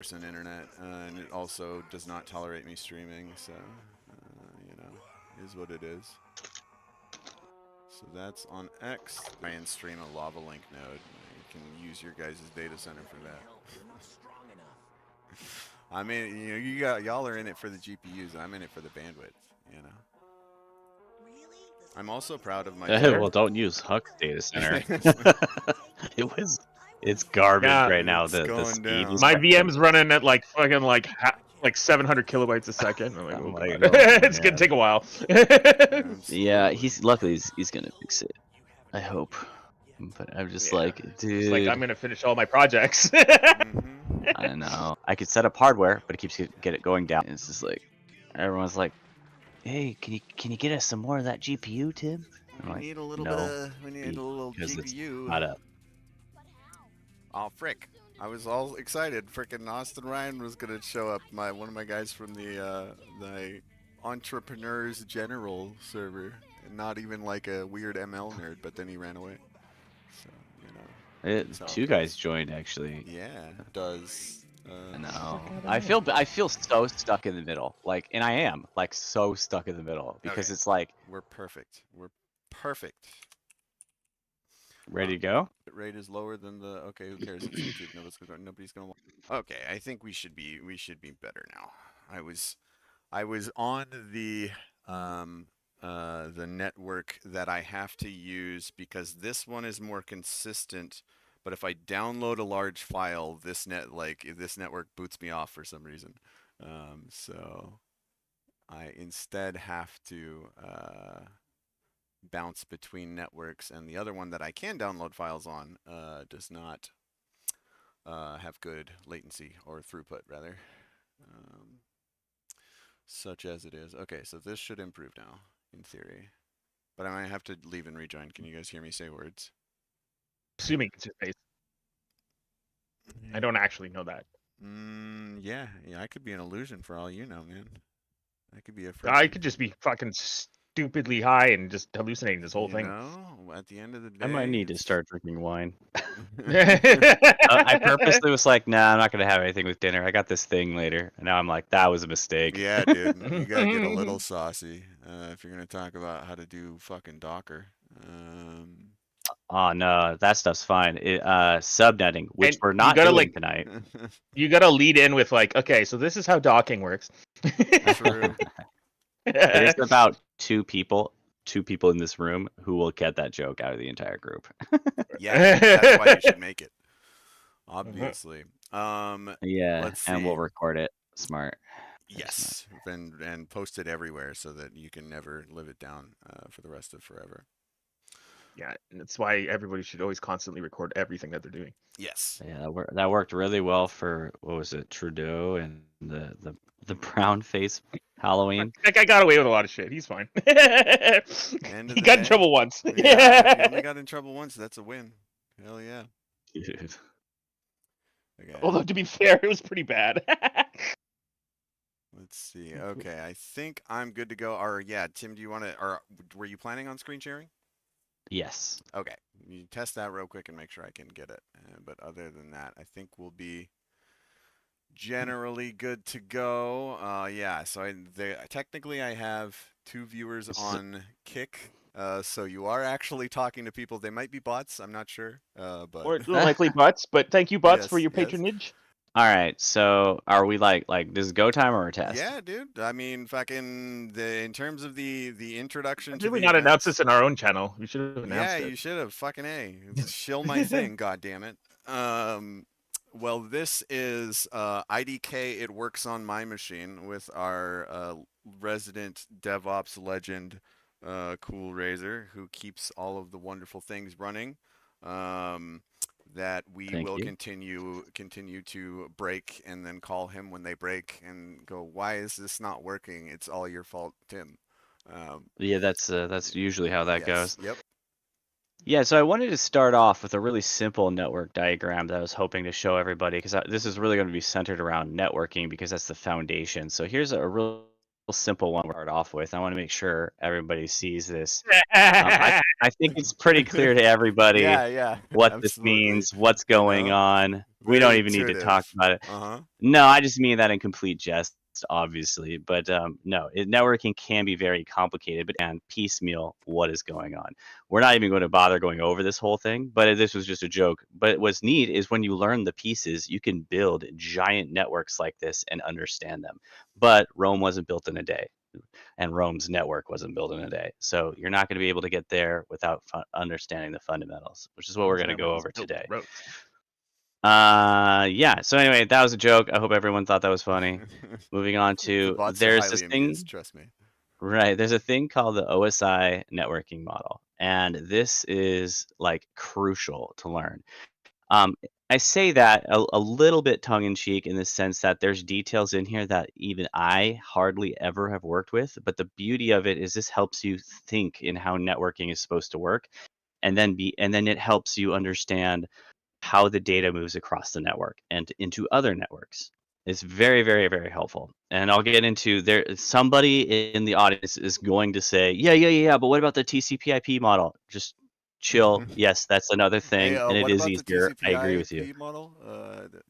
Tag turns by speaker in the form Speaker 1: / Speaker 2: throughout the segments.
Speaker 1: internet, and it also does not tolerate me streaming. So, is what it is. So that's on X. Try and stream a Lava Link node. You can use your guys' data center for that. I mean, y'all are in it for the GPUs. I'm in it for the bandwidth. You know. I'm also proud of my
Speaker 2: Well,
Speaker 1: dev.
Speaker 2: don't use Huck's data center. It's garbage
Speaker 3: Yeah,
Speaker 2: right now.
Speaker 1: It's
Speaker 2: The
Speaker 1: going
Speaker 2: speed
Speaker 1: down.
Speaker 2: is
Speaker 3: my
Speaker 2: crazy.
Speaker 3: VM's running at like fucking like 700 kilobytes a second. I'm like,
Speaker 2: I'm
Speaker 3: oh
Speaker 2: like,
Speaker 3: god,
Speaker 2: oh,
Speaker 3: it's gonna
Speaker 2: man.
Speaker 3: take a while.
Speaker 2: Yeah,
Speaker 1: Absolutely.
Speaker 2: he's gonna fix it. I hope. But I'm just
Speaker 3: Yeah,
Speaker 2: like,
Speaker 3: it's like I'm
Speaker 2: dude,
Speaker 3: gonna finish all my projects.
Speaker 1: Mm-hmm.
Speaker 2: I know. I could set up hardware, but it keeps get it going down. It's just like everyone's like, hey, can you get us some more of that GPU, Tim? I'm
Speaker 1: We
Speaker 2: like,
Speaker 1: need a little bit
Speaker 2: no,
Speaker 1: of. We need a little
Speaker 2: because it's
Speaker 1: GPU.
Speaker 2: not up.
Speaker 1: Oh frick! I was all excited. Frickin' Austin Ryan was gonna show up. One of my guys from the Entrepreneurs General server, and not even like a weird ML nerd. But then he ran away. So that's how it
Speaker 2: Two
Speaker 1: goes.
Speaker 2: guys joined actually.
Speaker 1: Yeah, does.
Speaker 2: I know. I feel so stuck in the middle. Like, and I am like so stuck in the middle
Speaker 1: Okay,
Speaker 2: because it's like
Speaker 1: we're perfect. We're perfect.
Speaker 2: ready to go.
Speaker 1: Rate is lower than the. Okay, who cares? It's YouTube. Nobody's gonna. Okay, I think we should be better now. I was on the network that I have to use because this one is more consistent. But if I download a large file, this network boots me off for some reason. So I instead have to bounce between networks, and the other one that I can download files on does not have good latency or throughput, rather, such as it is. Okay, so this should improve now, in theory. But I might have to leave and rejoin. Can you guys hear me say words?
Speaker 3: Assuming it's his face. I don't actually know that.
Speaker 1: Yeah, I could be an illusion for all you know, man. I could be a
Speaker 3: I
Speaker 1: freaking.
Speaker 3: could just be fucking stupidly high and just hallucinating this whole
Speaker 1: You
Speaker 3: thing.
Speaker 1: know, at the end of the
Speaker 2: I might
Speaker 1: day,
Speaker 2: need to
Speaker 1: it's.
Speaker 2: start drinking wine. I purposely was like, nah, I'm not gonna have anything with dinner. I got this thing later, and now I'm like, that was a mistake.
Speaker 1: Yeah, dude, you gotta get a little saucy if you're gonna talk about how to do fucking Docker.
Speaker 2: Oh no, that stuff's fine. Subnetting, which
Speaker 3: And
Speaker 2: we're
Speaker 3: you
Speaker 2: not
Speaker 3: gotta
Speaker 2: doing
Speaker 3: like
Speaker 2: tonight.
Speaker 3: you gotta lead in with like, okay, so this is how docking works.
Speaker 1: True.
Speaker 2: There's about two people in this room who will get that joke out of the entire group.
Speaker 1: Yeah, that's why you should make it. Obviously.
Speaker 2: Yeah,
Speaker 1: Let's
Speaker 2: and
Speaker 1: see.
Speaker 2: we'll record it. Smart. Very smart.
Speaker 1: Yes, and post it everywhere so that you can never live it down for the rest of forever.
Speaker 3: Yeah, and that's why everybody should always constantly record everything that they're doing.
Speaker 1: Yes.
Speaker 2: Yeah, that worked really well for what was it, Trudeau and the brown face Halloween.
Speaker 3: That guy got away with a lot of shit. He's fine.
Speaker 1: End of
Speaker 3: He
Speaker 1: the
Speaker 3: got in
Speaker 1: day.
Speaker 3: trouble once.
Speaker 1: Yeah, if you only got in trouble once, that's a win. Hell yeah.
Speaker 2: Dude.
Speaker 1: Okay.
Speaker 3: Although to be fair, it was pretty bad.
Speaker 1: Let's see. Okay, I think I'm good to go. Or yeah, Tim, do you want to? Or were you planning on screen sharing?
Speaker 2: Yes.
Speaker 1: Okay, you test that real quick and make sure I can get it. But other than that, I think we'll be generally good to go. Yeah. So technically I have 2 viewers on Kick. So you are actually talking to people. They might be bots. I'm not sure. But
Speaker 3: Or likely butts, but thank you, butts, for
Speaker 1: yes,
Speaker 3: your
Speaker 1: yes.
Speaker 3: patronage.
Speaker 2: All right. So are we like this is go time or a test?
Speaker 1: Yeah, dude. I mean, fucking in terms of the introduction to
Speaker 3: Did we
Speaker 1: the
Speaker 3: not announce
Speaker 1: events.
Speaker 3: this in our own channel? We should have announced
Speaker 1: Yeah,
Speaker 3: it.
Speaker 1: you should have. Fucking A. Shill my thing, God damn it. Well, this is IDK. It works on my machine with our resident DevOps legend, coolrazor, who keeps all of the wonderful things running. That we
Speaker 2: Thank
Speaker 1: will
Speaker 2: you.
Speaker 1: continue to break and then call him when they break and go, why is this not working? It's all your fault, Tim.
Speaker 2: Yeah, that's usually how that
Speaker 1: Yes.
Speaker 2: goes.
Speaker 1: Yep.
Speaker 2: Yeah, so I wanted to start off with a really simple network diagram that I was hoping to show everybody because this is really going to be centered around networking because that's the foundation. So here's a really simple one to start off with. I want to make sure everybody sees this. I think it's pretty clear to everybody
Speaker 1: Yeah,
Speaker 2: what this
Speaker 1: absolutely.
Speaker 2: means, what's going on. We don't
Speaker 1: Very
Speaker 2: even need to talk
Speaker 1: intuitive.
Speaker 2: about it.
Speaker 1: Uh-huh.
Speaker 2: No, I just mean that in complete jest, obviously. But no, networking can be very complicated, but and piecemeal what is going on. We're not even going to bother going over this whole thing, but this was just a joke. But what's neat is when you learn the pieces, you can build giant networks like this and understand them. But Rome wasn't built in a day, and Rome's network wasn't built in a day. So you're not going to be able to get there without understanding the fundamentals, which is what we're going to go over today. Yeah, so anyway, that was a joke. I hope everyone thought that was funny. Moving on
Speaker 1: The
Speaker 2: to,
Speaker 1: bots are
Speaker 2: there's this
Speaker 1: highly
Speaker 2: thing,
Speaker 1: amused, trust me.
Speaker 2: right, there's a thing called the OSI networking model, and this is like crucial to learn. I say that a little bit tongue-in-cheek in the sense that there's details in here that even I hardly ever have worked with, but the beauty of it is this helps you think in how networking is supposed to work, and then it helps you understand how the data moves across the network and into other networks. It's very, very, very helpful. And I'll get into there. Somebody in the audience is going to say, yeah, but what about the TCP/IP model? Just chill. Yes, that's another
Speaker 1: Hey,
Speaker 2: thing, and it
Speaker 1: what
Speaker 2: is
Speaker 1: about the
Speaker 2: easier. I agree with you.
Speaker 1: TCP/IP model?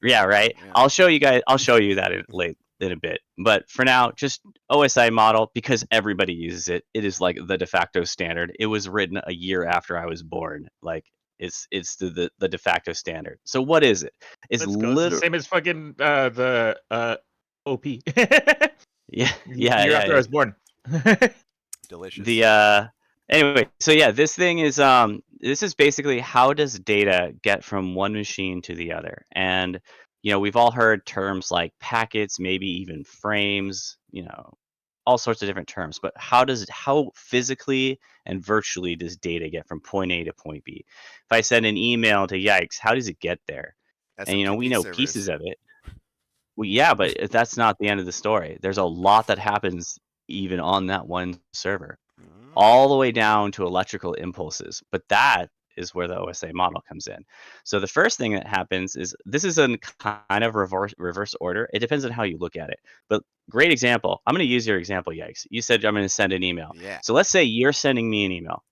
Speaker 2: Yeah, right.
Speaker 1: Yeah.
Speaker 2: I'll show you guys. I'll show you that in a bit. But for now, just OSI model because everybody uses it. It is like the de facto standard. It was written a year after I was born. Like it's the de facto standard. So what is it? It's
Speaker 3: Let's go. It's the
Speaker 2: literally
Speaker 3: same as fucking the OP.
Speaker 2: yeah.
Speaker 3: Year after I was born.
Speaker 1: Delicious.
Speaker 2: The anyway, so yeah, this thing is this is basically how does data get from one machine to the other. And we've all heard terms like packets, maybe even frames, all sorts of different terms, but how physically and virtually does data get from point A to point B? If I send an email to Yikes, how does it get there? And we
Speaker 1: SMTP
Speaker 2: know
Speaker 1: servers.
Speaker 2: pieces of it. Well, yeah, but that's not the end of the story. There's a lot that happens even on that one server, all the way down to electrical impulses. But that is where the OSA model comes in. So the first thing that happens is this is in kind of reverse order. It depends on how you look at it. But great example. I'm going to use your example, Yikes. You said I'm going to send an email.
Speaker 1: Yeah.
Speaker 2: So let's say you're sending me an email.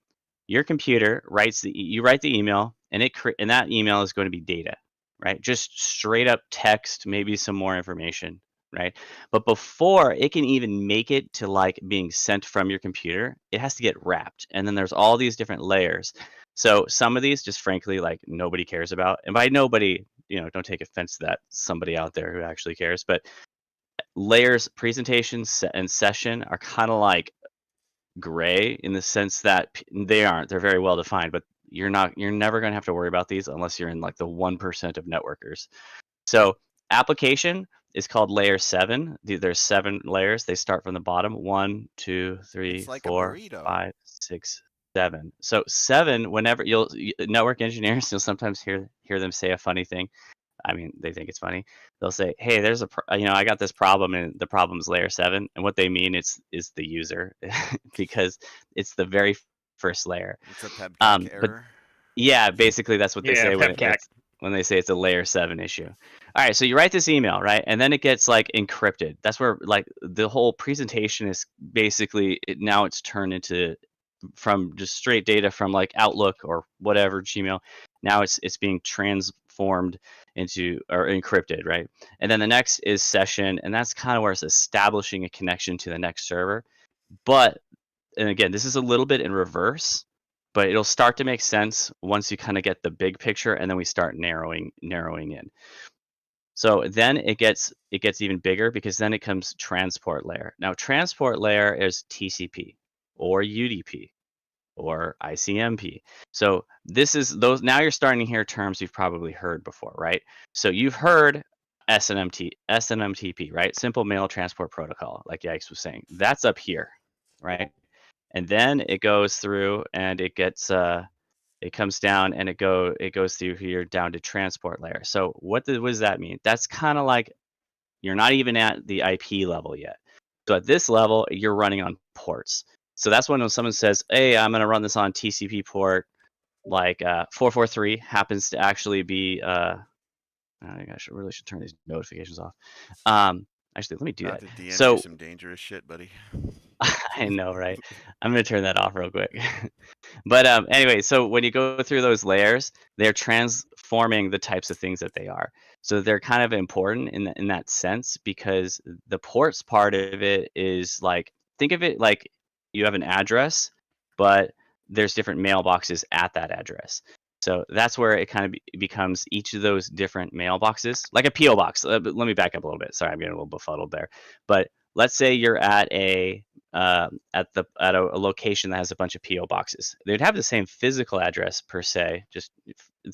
Speaker 2: Your computer you write the email, and that email is going to be data, right? Just straight up text, maybe some more information, right? But before it can even make it to like being sent from your computer, it has to get wrapped. And then there's all these different layers. So some of these just frankly like nobody cares about. And by nobody, don't take offense to that, somebody out there who actually cares, but layers, presentation and session are kind of like gray in the sense that they're very well defined, but you're never going to have to worry about these unless you're in like the 1% of networkers. So application is called layer 7. There's 7 layers. They start from the bottom. 1, 2, 3,
Speaker 1: It's like
Speaker 2: 4,
Speaker 1: a burrito.
Speaker 2: 5, 6, 7. So 7, whenever network engineers, you'll sometimes hear them say a funny thing. I mean, they think it's funny. They'll say, "Hey, there's I got this problem, and the problem's layer 7." And what they mean is the user, because it's the very first layer.
Speaker 1: It's a PEBCAC
Speaker 2: But
Speaker 1: error.
Speaker 2: yeah, basically that's what they say when they say it's a layer 7 issue. All right, so you write this email, right, and then it gets like encrypted. That's where like the whole presentation is basically now it's turned into from just straight data from like Outlook or whatever Gmail. Now it's being transformed into or encrypted, right? And then the next is session, and that's kind of where it's establishing a connection to the next server. But and again, this is a little bit in reverse, but it'll start to make sense once you kind of get the big picture, and then we start narrowing in. So then it gets even bigger because then it comes transport layer. Now transport layer is TCP or UDP or ICMP. So this is those. Now you're starting to hear terms you've probably heard before, right? So you've heard SNMTP, right? Simple Mail Transport Protocol, like Yikes was saying. That's up here, right? And then it goes through and it gets it comes down and it goes through here down to transport layer. So what does that mean? That's kind of like you're not even at the IP level yet. So at this level, you're running on ports. So that's when someone says, "Hey, I'm going to run this on TCP port like 443," happens to actually be I think I should turn these notifications off. Actually, let me do
Speaker 1: About
Speaker 2: that.
Speaker 1: to DM
Speaker 2: So
Speaker 1: you some dangerous shit, buddy.
Speaker 2: I know, right? I'm gonna turn that off real quick. But anyway, so when you go through those layers, they're transforming the types of things that they are. So they're kind of important in that sense, because the ports part of it is like, think of it like you have an address, but there's different mailboxes at that address. So that's where it kind of becomes each of those different mailboxes, like a PO box. Let me back up a little bit. Sorry, I'm getting a little befuddled there. But let's say you're at a location that has a bunch of PO boxes. They'd have the same physical address per se, just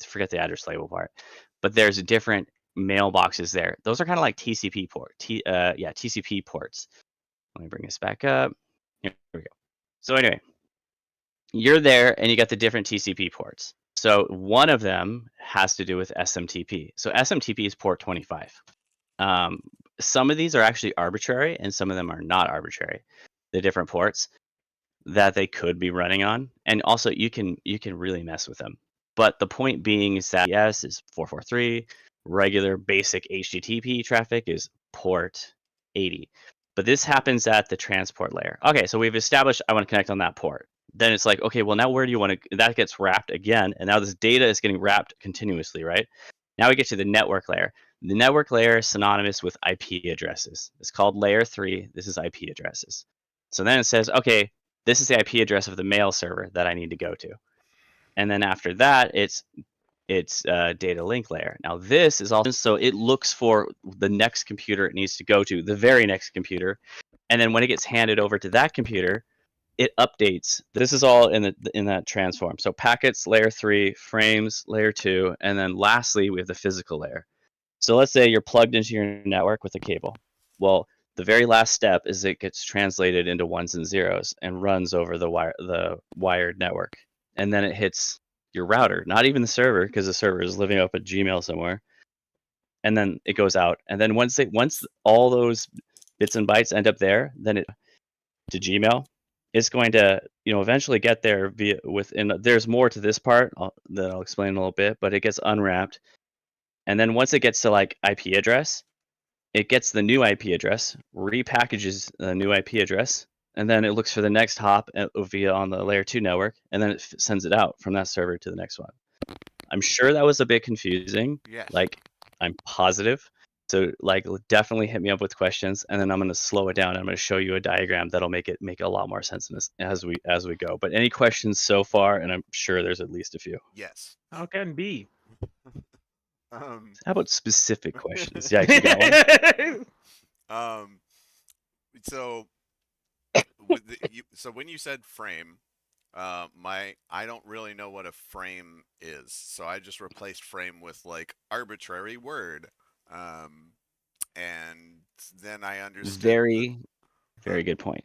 Speaker 2: forget the address label part. But there's different mailboxes there. Those are kind of like TCP TCP ports. Let me bring this back up. Here we go. So anyway, you're there and you got the different TCP ports. So one of them has to do with SMTP. So SMTP is port 25. Some of these are actually arbitrary and some of them are not arbitrary. The different ports that they could be running on, and also you can really mess with them. But the point being is that yes is 443, regular basic HTTP traffic is port 80. But this happens at the transport layer. Okay, so we've established I want to connect on that port. Then it's like, okay, well now where do you want to, that gets wrapped again, and now this data is getting wrapped continuously, right? Now we get to the network layer. The network layer is synonymous with IP addresses. It's called layer 3. This is IP addresses. So then it says, okay, this is the IP address of the mail server that I need to go to. And then after that, it's data link layer. Now this is also, so it looks for the next computer it needs to go to, the very next computer. And then when it gets handed over to that computer, it updates. This is all in that transform. So packets, layer 3, frames, layer 2, and then lastly, we have the physical layer. So let's say you're plugged into your network with a cable. Well, the very last step is it gets translated into ones and zeros and runs over the wired network. And then it hits your router, not even the server, because the server is living up at Gmail somewhere. And then it goes out. And then once all those bits and bytes end up there, then it to Gmail. It's going to, eventually get there there's more to this part that I'll explain in a little bit, but it gets unwrapped. And then once it gets to like IP address, it gets the new IP address, repackages the new IP address, and then it looks for the next hop via on the layer 2 network, and then it sends it out from that server to the next one. I'm sure that was a bit confusing.
Speaker 1: Yes.
Speaker 2: Like, I'm positive. So like, definitely hit me up with questions, and then I'm going to slow it down. I'm going to show you a diagram that'll make a lot more sense in this as we go. But any questions so far? And I'm sure there's at least a few.
Speaker 1: Yes.
Speaker 3: How can be?
Speaker 2: How about specific questions? Yeah, you got one.
Speaker 1: So so when you said frame, I don't really know what a frame is, so I just replaced frame with like arbitrary word, and then I understood.
Speaker 2: Very good point.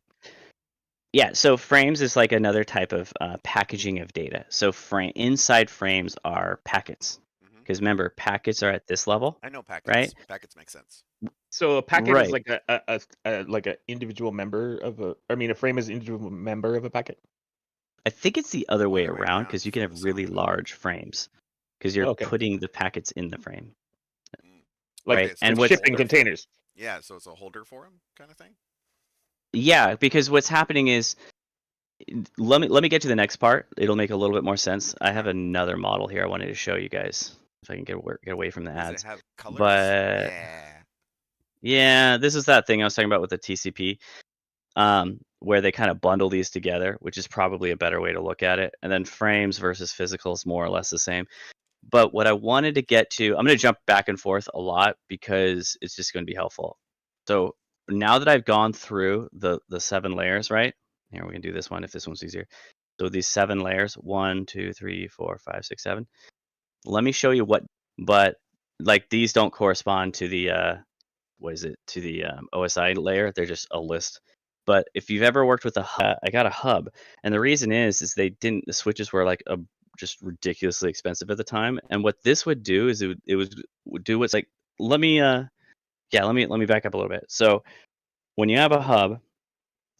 Speaker 2: Yeah, so frames is like another type of packaging of data. So inside frames are packets, because remember, packets are at this level.
Speaker 1: I know packets.
Speaker 2: Right?
Speaker 1: Packets make sense.
Speaker 3: So a packet is like a individual member of a. I mean, a frame is an individual member of a packet.
Speaker 2: I think it's the other way around, because you can have really large frames, because you're putting the packets in the frame.
Speaker 3: Like,
Speaker 2: right?
Speaker 3: And shipping containers.
Speaker 1: Yeah, so it's a holder for them kind of thing.
Speaker 2: Yeah, because what's happening is, let me get to the next part. It'll make a little bit more sense. I have another model here I wanted to show you guys, if I can get away from the ads.
Speaker 1: Does it have colors?
Speaker 2: But yeah, this is that thing I was talking about with the TCP, where they kind of bundle these together, which is probably a better way to look at it. And then frames versus physicals, more or less the same. But what I wanted to get to, I'm going to jump back and forth a lot because it's just going to be helpful. So now that I've gone through the 7 layers, right? Here, we can do this one if this one's easier. So these 7 layers, 1, 2, 3, 4, 5, 6, 7. Let me show you but like, these don't correspond to the, to the OSI layer. They're just a list. But if you've ever worked with a hub, I got a hub. And the reason is the switches were like just ridiculously expensive at the time. And what this would do is it would do what's like, let me back up a little bit. So when you have a hub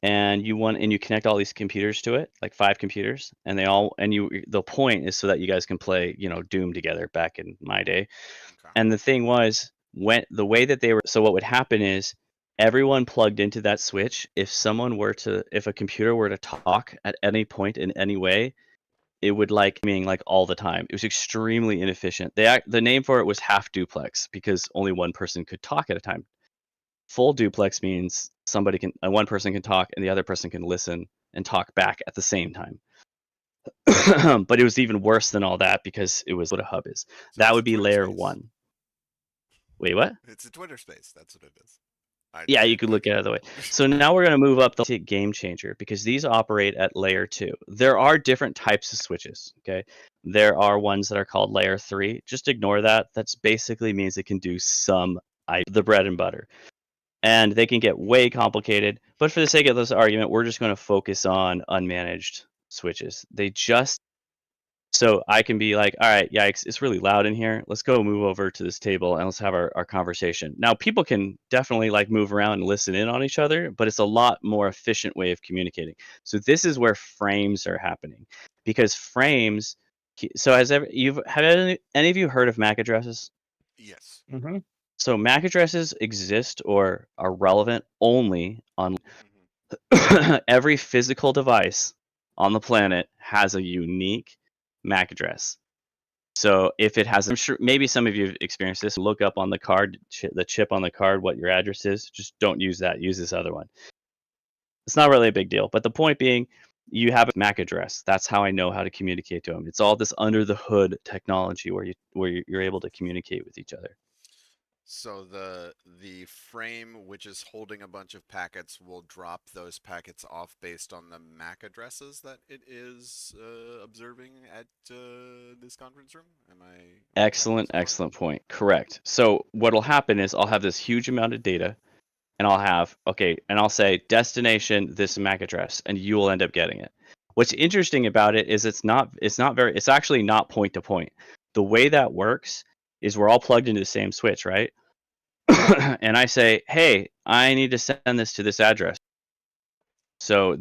Speaker 2: and you connect all these computers to it, like 5 computers, and the point is so that you guys can play, Doom together back in my day. Okay. And the thing was, the way that they were, so what would happen is everyone plugged into that switch, if a computer were to talk at any point in any way, it would mean all the time. It was extremely inefficient. The name for it was half duplex because only one person could talk at a time. Full duplex means one person can talk and the other person can listen and talk back at the same time. But it was even worse than all that because it was what a hub is. So that would be layer space. 1. Wait, what?
Speaker 1: It's a Twitter space. That's what it is.
Speaker 2: Yeah, you could look at it the way. So now we're going to move up the game changer because these operate at layer 2. There are different types of switches. Okay, there are ones that are called layer 3. Just ignore that. That's basically means it can do the bread and butter, and they can get way complicated. But for the sake of this argument, we're just going to focus on unmanaged switches. So I can be like, all right, yikes, it's really loud in here. Let's go move over to this table and let's have our conversation. Now, people can definitely move around and listen in on each other, but it's a lot more efficient way of communicating. So this is where frames are happening, because frames. So have any of you heard of MAC addresses?
Speaker 1: Yes.
Speaker 3: Mm-hmm.
Speaker 2: So MAC addresses exist or are relevant only on every physical device on the planet has a unique MAC address. So if it has, I'm sure maybe some of you have experienced this. Look up on the card, the chip on the card, what your address is. Just don't use that. Use this other one. It's not really a big deal. But the point being, you have a MAC address. That's how I know how to communicate to them. It's all this under the hood technology where you're able to communicate with each other.
Speaker 1: So the frame which is holding a bunch of packets will drop those packets off based on the MAC addresses that it is observing at this conference room?
Speaker 2: Excellent point. Correct. So what'll happen is I'll have this huge amount of data, and I'll say destination this MAC address, and you will end up getting it. What's interesting about it is it's actually not point to point. The way that works is we're all plugged into the same switch, right? And I say, hey, I need to send this to this address. So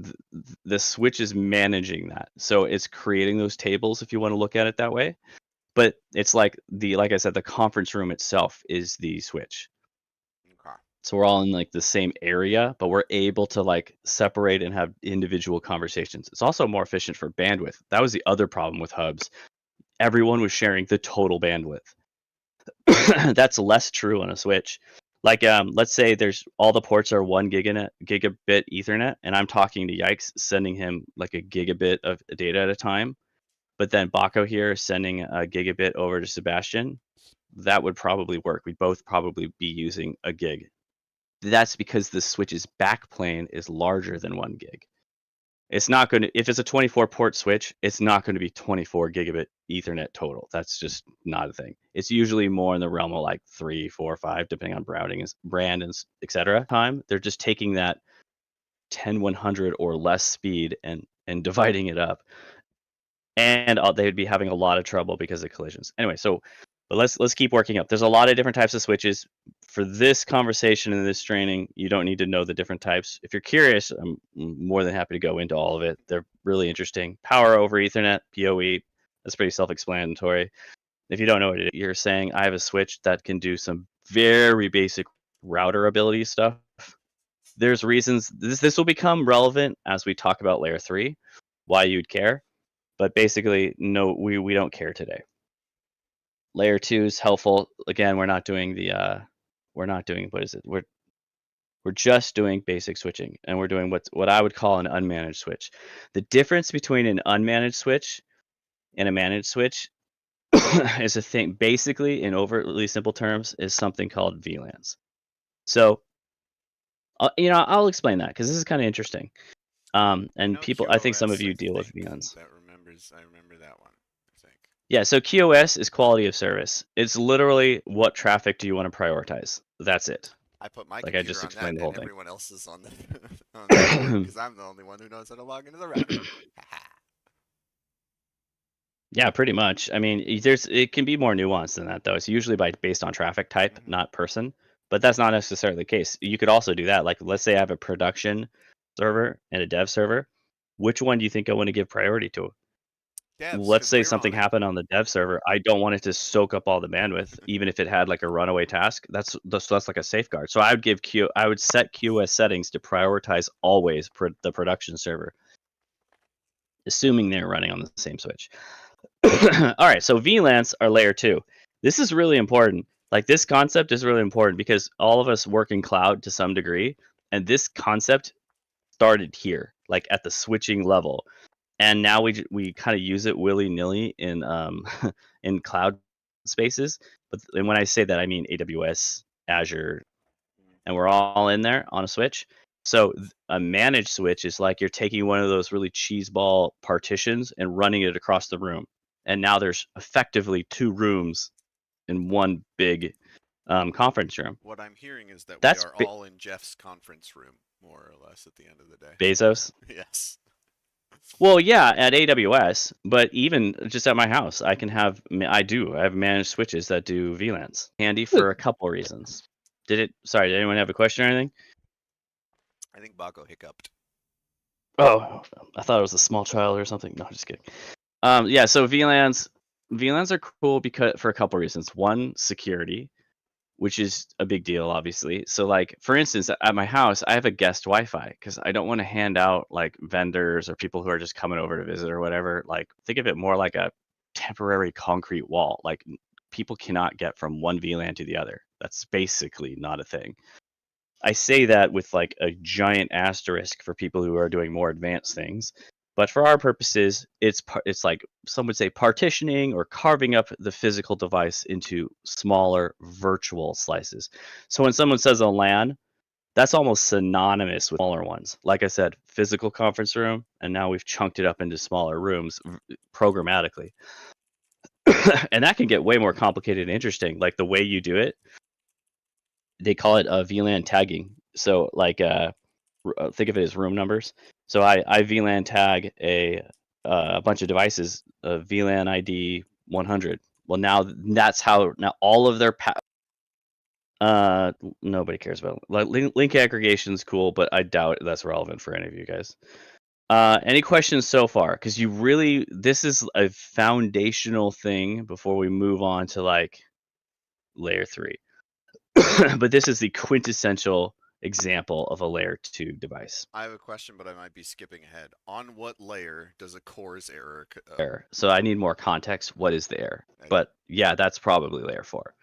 Speaker 2: the switch is managing that. So it's creating those tables if you want to look at it that way. But it's like I said, the conference room itself is the switch.
Speaker 1: Okay.
Speaker 2: So we're all in the same area, but we're able to separate and have individual conversations. It's also more efficient for bandwidth. That was the other problem with hubs. Everyone was sharing the total bandwidth. That's less true on a switch. Let's say there's all the ports are 1 gigabit Ethernet, and I'm talking to Yikes, sending him a gigabit of data at a time. But then Baco here is sending a gigabit over to Sebastian. That would probably work. We'd both probably be using a gig. That's because the switch's backplane is larger than 1 gig. It's not going to, if it's a 24 port switch, it's not going to be 24 gigabit Ethernet total. That's just not a thing. It's usually more in the realm of 3, 4, 5, depending on brand and etc. Time. They're just taking that 10/100 or less speed and dividing it up. And they would be having a lot of trouble because of collisions. Anyway, but let's keep working up. There's a lot of different types of switches. For this conversation and this training, you don't need to know the different types. If you're curious, I'm more than happy to go into all of it. They're really interesting. Power over Ethernet, PoE, that's pretty self-explanatory. If you don't know what you're saying, I have a switch that can do some very basic router ability stuff. There's reasons this will become relevant as we talk about layer 3, why you'd care. But basically, no, we don't care today. Layer 2 is helpful. Again, we're not doing what is it? We're just doing basic switching, and we're doing what I would call an unmanaged switch. The difference between an unmanaged switch and a managed switch is a thing. Basically, in overly simple terms, is something called VLANs. So, I'll explain that because this is kind of interesting. And people, QoS, I think some of you deal with VLANs.
Speaker 1: I remember that one, I think.
Speaker 2: Yeah, so QoS is quality of service. It's literally what traffic do you want to prioritize. That's it.
Speaker 1: I put my computer
Speaker 2: I just explained
Speaker 1: on that,
Speaker 2: the whole
Speaker 1: and
Speaker 2: thing.
Speaker 1: everyone else is on the because I'm the only one who knows how to log into the router.
Speaker 2: Yeah, pretty much. I mean, it can be more nuanced than that, though. It's usually based on traffic type, not person. But that's not necessarily the case. You could also do that. Let's say I have a production server and a dev server. Which one do you think I want to give priority to? let's say something happened on the dev server. I don't want it to soak up all the bandwidth, even if it had like a runaway task. That's like a safeguard. So I would set QoS settings to prioritize always the production server, assuming they're running on the same switch. All right, so VLANs are layer 2. This is really important. Like, this concept is really important because all of us work in cloud to some degree, and this concept started here, like at the switching level. And now we kind of use it willy-nilly in in cloud spaces. And when I say that, I mean AWS, Azure, and we're all in there on a switch. So a managed switch is like you're taking one of those really cheeseball partitions and running it across the room. And now there's effectively 2 rooms in one big conference room.
Speaker 1: What I'm hearing is that we are all in Jeff's conference room, more or less, at the end of the day.
Speaker 2: Bezos?
Speaker 1: Yes.
Speaker 2: Well, yeah, at AWS, but even just at my house, I have managed switches that do VLANs. Handy for a couple reasons. Did anyone have a question or anything?
Speaker 1: I think Baco hiccuped.
Speaker 2: Oh, I thought it was a small child or something. No, just kidding. Yeah, so VLANs are cool for a couple reasons. One, security, which is a big deal, obviously. So, like, for instance, at my house, I have a guest Wi-Fi because I don't want to hand out like vendors or people who are just coming over to visit or whatever. Like, think of it more like a temporary concrete wall. Like, people cannot get from one VLAN to the other. That's basically not a thing. I say that with like a giant asterisk for people who are doing more advanced things. But for our purposes, it's like some would say partitioning or carving up the physical device into smaller virtual slices. So when someone says a LAN, that's almost synonymous with smaller ones. Like I said, physical conference room, and now we've chunked it up into smaller rooms programmatically. And that can get way more complicated and interesting. Like the way you do it, they call it VLAN tagging. So like think of it as room numbers. So I VLAN tag a bunch of devices, VLAN ID 100. Well, now that's how all of their nobody cares about link aggregation is cool, but I doubt that's relevant for any of you guys. Any questions so far? Because this is a foundational thing before we move on to like layer 3. But this is the quintessential example of a layer 2 device.
Speaker 1: I have a question, but I might be skipping ahead. On what layer does a CORS error?
Speaker 2: So I need more context. What is the error? But yeah, that's probably layer 4.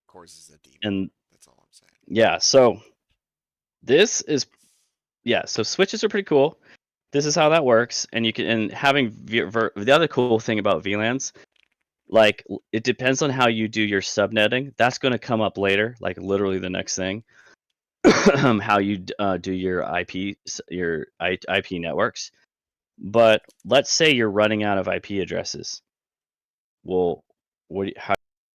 Speaker 1: CORS is a demon.
Speaker 2: And
Speaker 1: that's all I'm saying.
Speaker 2: Yeah, so this is so switches are pretty cool. This is how that works, and having the other cool thing about VLANs, like it depends on how you do your subnetting. That's going to come up later, like literally the next thing. How you do your IP networks. But let's say you're running out of IP addresses. Well,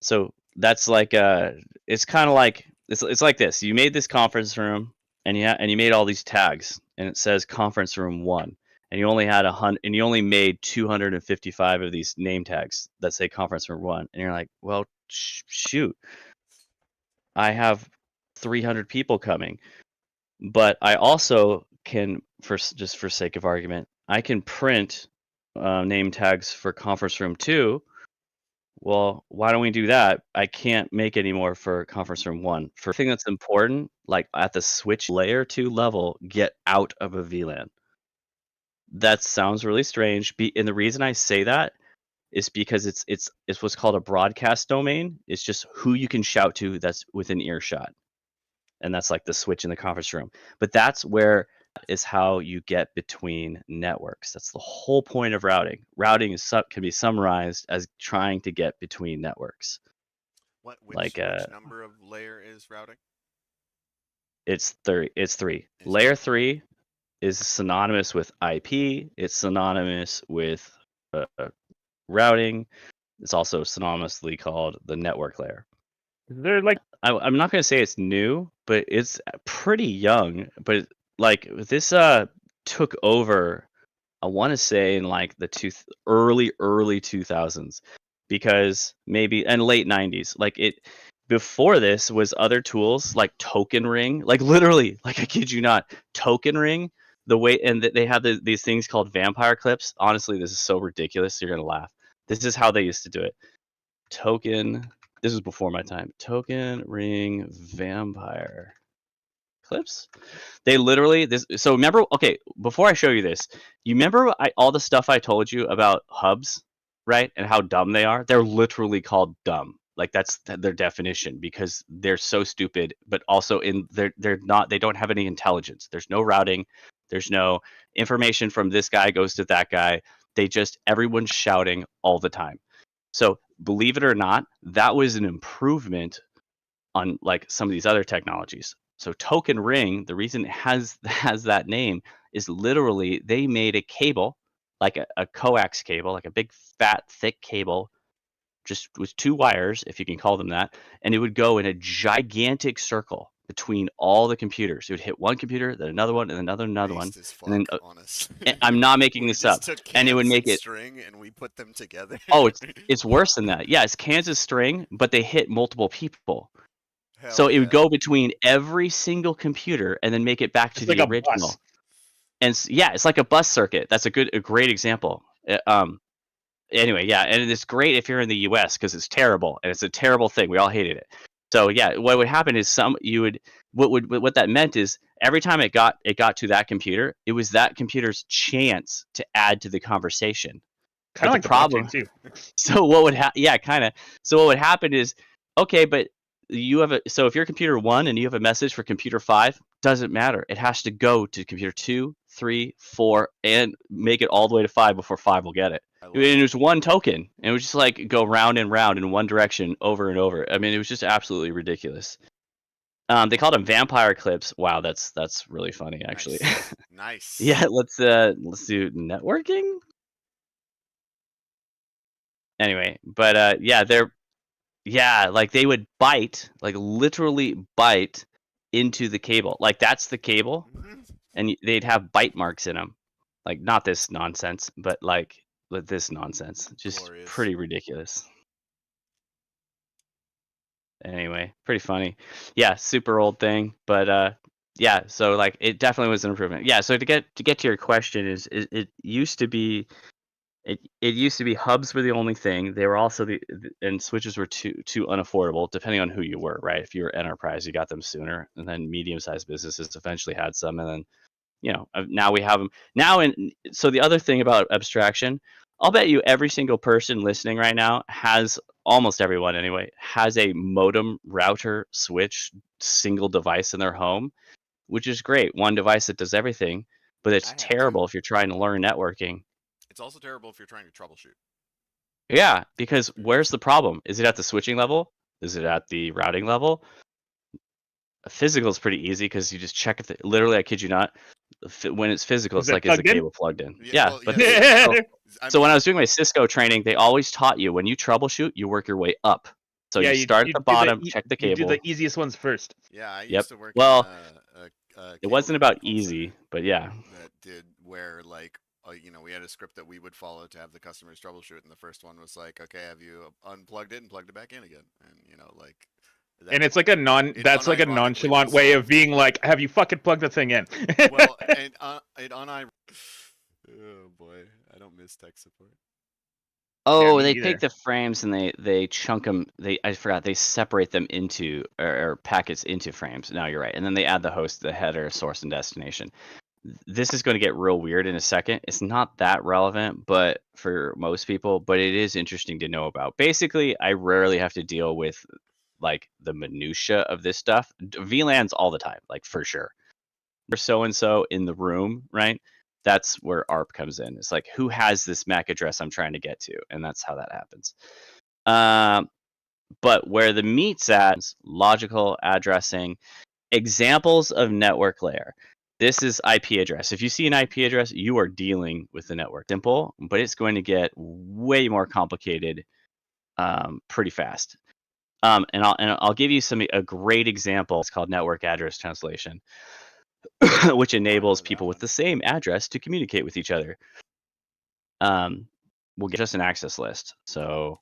Speaker 2: so that's like it's kind of like it's like this. You made this conference room and you made all these tags and it says conference room 1 and you only had you only made 255 of these name tags that say conference room 1 and you're like, well, shoot, I have 300 people coming, but I also can, for sake of argument, I can print name tags for conference room 2. Well, why don't we do that? I can't make any more for conference room 1. For a thing that's important, like at the switch layer 2 level, get out of a VLAN. That sounds really strange. And the reason I say that is because it's what's called a broadcast domain. It's just who you can shout to that's within earshot. And that's like the switch in the conference room. But that's is how you get between networks. That's the whole point of routing. Routing can be summarized as trying to get between networks.
Speaker 1: Which number of layer is routing?
Speaker 2: It's 3. Layer 3 is synonymous with IP. It's synonymous with routing. It's also synonymously called the network layer.
Speaker 3: They're like,
Speaker 2: I'm not going to say it's new, but it's pretty young. But like this took over, I want to say in like the early 2000s, because maybe and late 90s. Like before this was other tools like Token Ring, like literally, like I kid you not, Token Ring the way, and they have these things called vampire clips. Honestly, this is so ridiculous. You're gonna laugh. This is how they used to do it. Token. This was before my time. Token ring vampire clips. They literally this. So remember, okay, before I show you this, you remember all the stuff I told you about hubs, right? And how dumb they are. They're literally called dumb. Like that's their definition because they're so stupid, but also they're not. They don't have any intelligence. There's no routing. There's no information from this guy goes to that guy. They just everyone's shouting all the time. So believe it or not, that was an improvement on like some of these other technologies. So token ring, the reason it has that name is literally they made a cable, like a coax cable, like a big fat thick cable, just with two wires, if you can call them that, and it would go in a gigantic circle between all the computers. It would hit one computer, then another one, and another one,
Speaker 1: As fuck,
Speaker 2: and then
Speaker 1: honestly.
Speaker 2: I'm not making
Speaker 1: We
Speaker 2: this
Speaker 1: just
Speaker 2: up,
Speaker 1: took
Speaker 2: and it would
Speaker 1: Kansas
Speaker 2: make it.
Speaker 1: string and we put them together.
Speaker 2: Oh, it's worse than that. Yeah, it's Kansas string, but they hit multiple people.
Speaker 1: Hell
Speaker 2: So it
Speaker 1: yeah.
Speaker 2: would go between every single computer and then make it back to
Speaker 3: It's
Speaker 2: the
Speaker 3: like a
Speaker 2: original.
Speaker 3: bus.
Speaker 2: And yeah, it's like a bus circuit. That's a great example. Anyway, yeah, and it's great if you're in the U.S. because it's terrible and it's a terrible thing. We all hated it. So yeah, what would happen is what that meant is every time it got to that computer, it was that computer's chance to add to the conversation.
Speaker 3: Kind of like
Speaker 2: the problem
Speaker 3: too.
Speaker 2: So what would happen? Yeah, kind of. So what would happen is, okay, but you have so if you're computer 1 and you have a message for computer 5, doesn't matter. It has to go to computer 2, 3, 4, and make it all the way to 5 before 5 will get it. And it was one token, and it would just like go round and round in one direction over and over. I mean, it was just absolutely ridiculous. They called them vampire clips. Wow, that's really funny, actually.
Speaker 1: Nice.
Speaker 2: Yeah, let's do networking. Anyway, but yeah, like they would bite, like literally bite into the cable. Like that's the cable, and they'd have bite marks in them. Like not this nonsense, but like with this nonsense. Just
Speaker 1: Glorious.
Speaker 2: pretty ridiculous. Anyway, pretty funny. Yeah, super old thing, but yeah, so like it definitely was an improvement. Yeah, so to get to your question is it used to be it used to be hubs were the only thing. They were also and switches were too unaffordable, depending on who you were, right? If you were enterprise, you got them sooner, and then medium-sized businesses eventually had some, and then now we have them now. And so the other thing about abstraction, I'll bet you every single person listening right now has, almost everyone anyway, has a modem, router, switch, single device in their home, which is great. One device that does everything, but it's terrible if you're trying to learn networking.
Speaker 1: It's also terrible if you're trying to troubleshoot.
Speaker 2: Yeah, because where's the problem? Is it at the switching level? Is it at the routing level? Physical is pretty easy because you just check if literally, I kid you not, when it's physical, it's like, is the cable plugged in? Yeah, but so when I was doing my Cisco training, they always taught you when you troubleshoot, you work your way up. So you start at the bottom, check the cable.
Speaker 3: You do the easiest ones first.
Speaker 1: Yeah, I used to work.
Speaker 2: Well,
Speaker 1: in
Speaker 2: it wasn't about easy, but yeah.
Speaker 1: That did where like we had a script that we would follow to have the customers troubleshoot, and the first one was like, okay, have you unplugged it and plugged it back in again, and like.
Speaker 3: And it's like a nonchalant way of being like, have you fucking plugged the thing in?
Speaker 1: Well, and oh boy, I don't miss tech support.
Speaker 2: Oh, they take the frames and they chunk them. I forgot, they separate them into or packets into frames. No, you're right. And then they add the host, the header, source, and destination. This is going to get real weird in a second. It's not that relevant, but for most people, but it is interesting to know about. Basically, I rarely have to deal with like the minutia of this stuff. VLANs all the time, like for sure. There's so and so in the room, right? That's where ARP comes in. It's like, who has this MAC address I'm trying to get to, and that's how that happens. But where the meat's at, logical addressing, examples of network layer. This is IP address. If you see an IP address, you are dealing with the network. Simple, but it's going to get way more complicated pretty fast. And I'll give you a great example. It's called network address translation, which enables people with the same address to communicate with each other. We'll get us an access list. So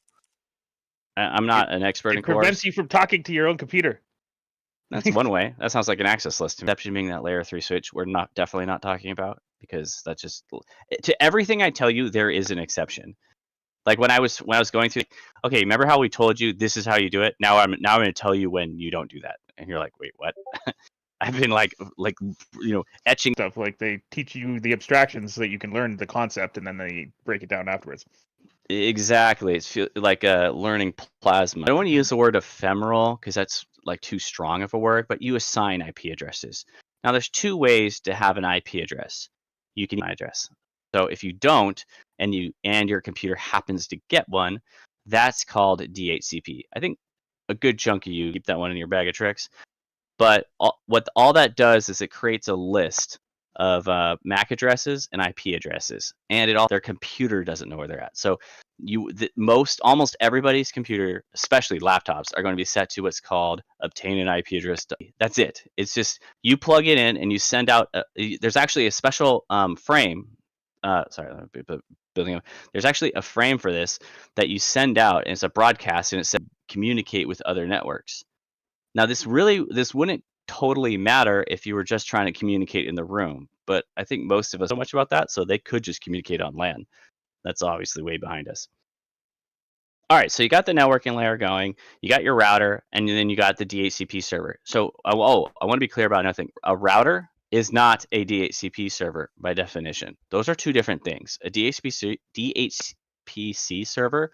Speaker 2: I'm not an expert in
Speaker 3: It prevents you from talking to your own computer.
Speaker 2: That's one way. That sounds like an access list. Exception being that layer 3 switch we're definitely not talking about, because that's just, to everything I tell you, there is an exception. Like when I was going through, okay, remember how we told you this is how you do it? Now I'm going to tell you when you don't do that. And you're like, wait, what? I've been like etching
Speaker 3: stuff. Like they teach you the abstractions so that you can learn the concept, and then they break it down afterwards.
Speaker 2: Exactly. It's like learning plasma. I don't want to use the word ephemeral because that's like too strong of a word, but you assign IP addresses. Now there's two ways to have an IP address. You can address. So if you don't, and your computer happens to get one, that's called DHCP. I think a good chunk of you keep that one in your bag of tricks. But what all that does is it creates a list of MAC addresses and IP addresses, and their computer doesn't know where they're at. So almost everybody's computer, especially laptops, are going to be set to what's called obtain an IP address. That's it. It's just you plug it in and you send out. There's actually a special frame. Building up. There's actually a frame for this that you send out, and it's a broadcast, and it says communicate with other networks. Now, this wouldn't totally matter if you were just trying to communicate in the room, but I think most of us know so much about that, so they could just communicate on LAN. That's obviously way behind us. All right, so you got the networking layer going, you got your router, and then you got the DHCP server. So, I want to be clear about nothing. A router is not a DHCP server by definition. Those are two different things. A DHCP server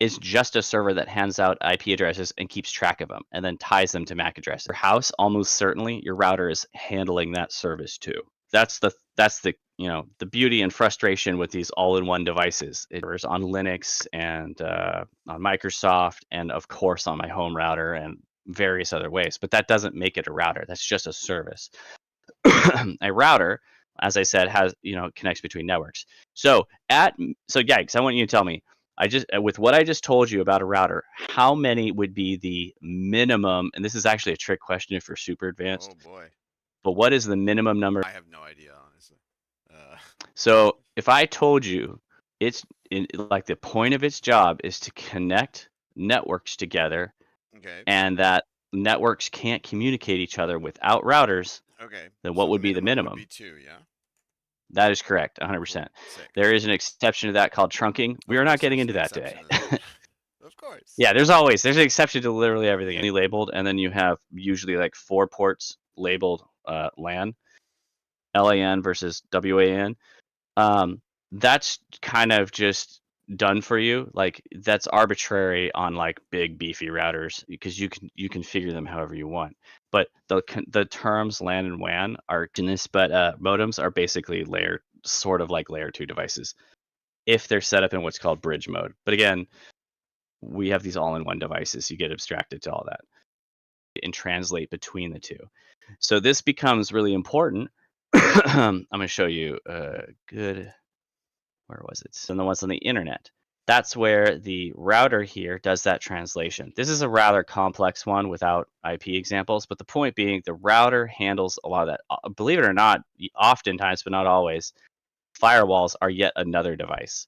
Speaker 2: is just a server that hands out IP addresses and keeps track of them and then ties them to MAC addresses. Your house, almost certainly, your router is handling that service too. That's the the beauty and frustration with these all-in-one devices. It's on Linux and on Microsoft, and of course on my home router and various other ways. But that doesn't make it a router. That's just a service. A router, as I said, has connects between networks. So Yikes, I want you to tell me, with what I just told you about a router, how many would be the minimum? And this is actually a trick question if you're super advanced.
Speaker 1: Oh boy!
Speaker 2: But what is the minimum number?
Speaker 1: I have no idea, honestly.
Speaker 2: So if I told you like the point of its job is to connect networks together,
Speaker 1: okay,
Speaker 2: and that networks can't communicate each other without routers,
Speaker 1: okay,
Speaker 2: then what would be the minimum?
Speaker 1: Would be 2, yeah.
Speaker 2: That is correct, 100%. There is an exception to that called trunking. We are not getting into that today.
Speaker 1: Of course.
Speaker 2: Yeah, there's an exception to literally everything. Any labeled, and then you have usually like 4 ports labeled LAN, LAN versus WAN. That's kind of just done for you. Like that's arbitrary on like big beefy routers because you can figure them however you want. But the terms LAN and WAN are but modems are basically sort of like layer 2 devices if they're set up in what's called bridge mode. But again, we have these all-in-one devices. You get abstracted to all that and translate between the two. So this becomes really important. I'm going to show you a good. Where was it? So the ones on the internet. That's where the router here does that translation. This is a rather complex one without IP examples, but the point being the router handles a lot of that. Believe it or not, oftentimes, but not always, firewalls are yet another device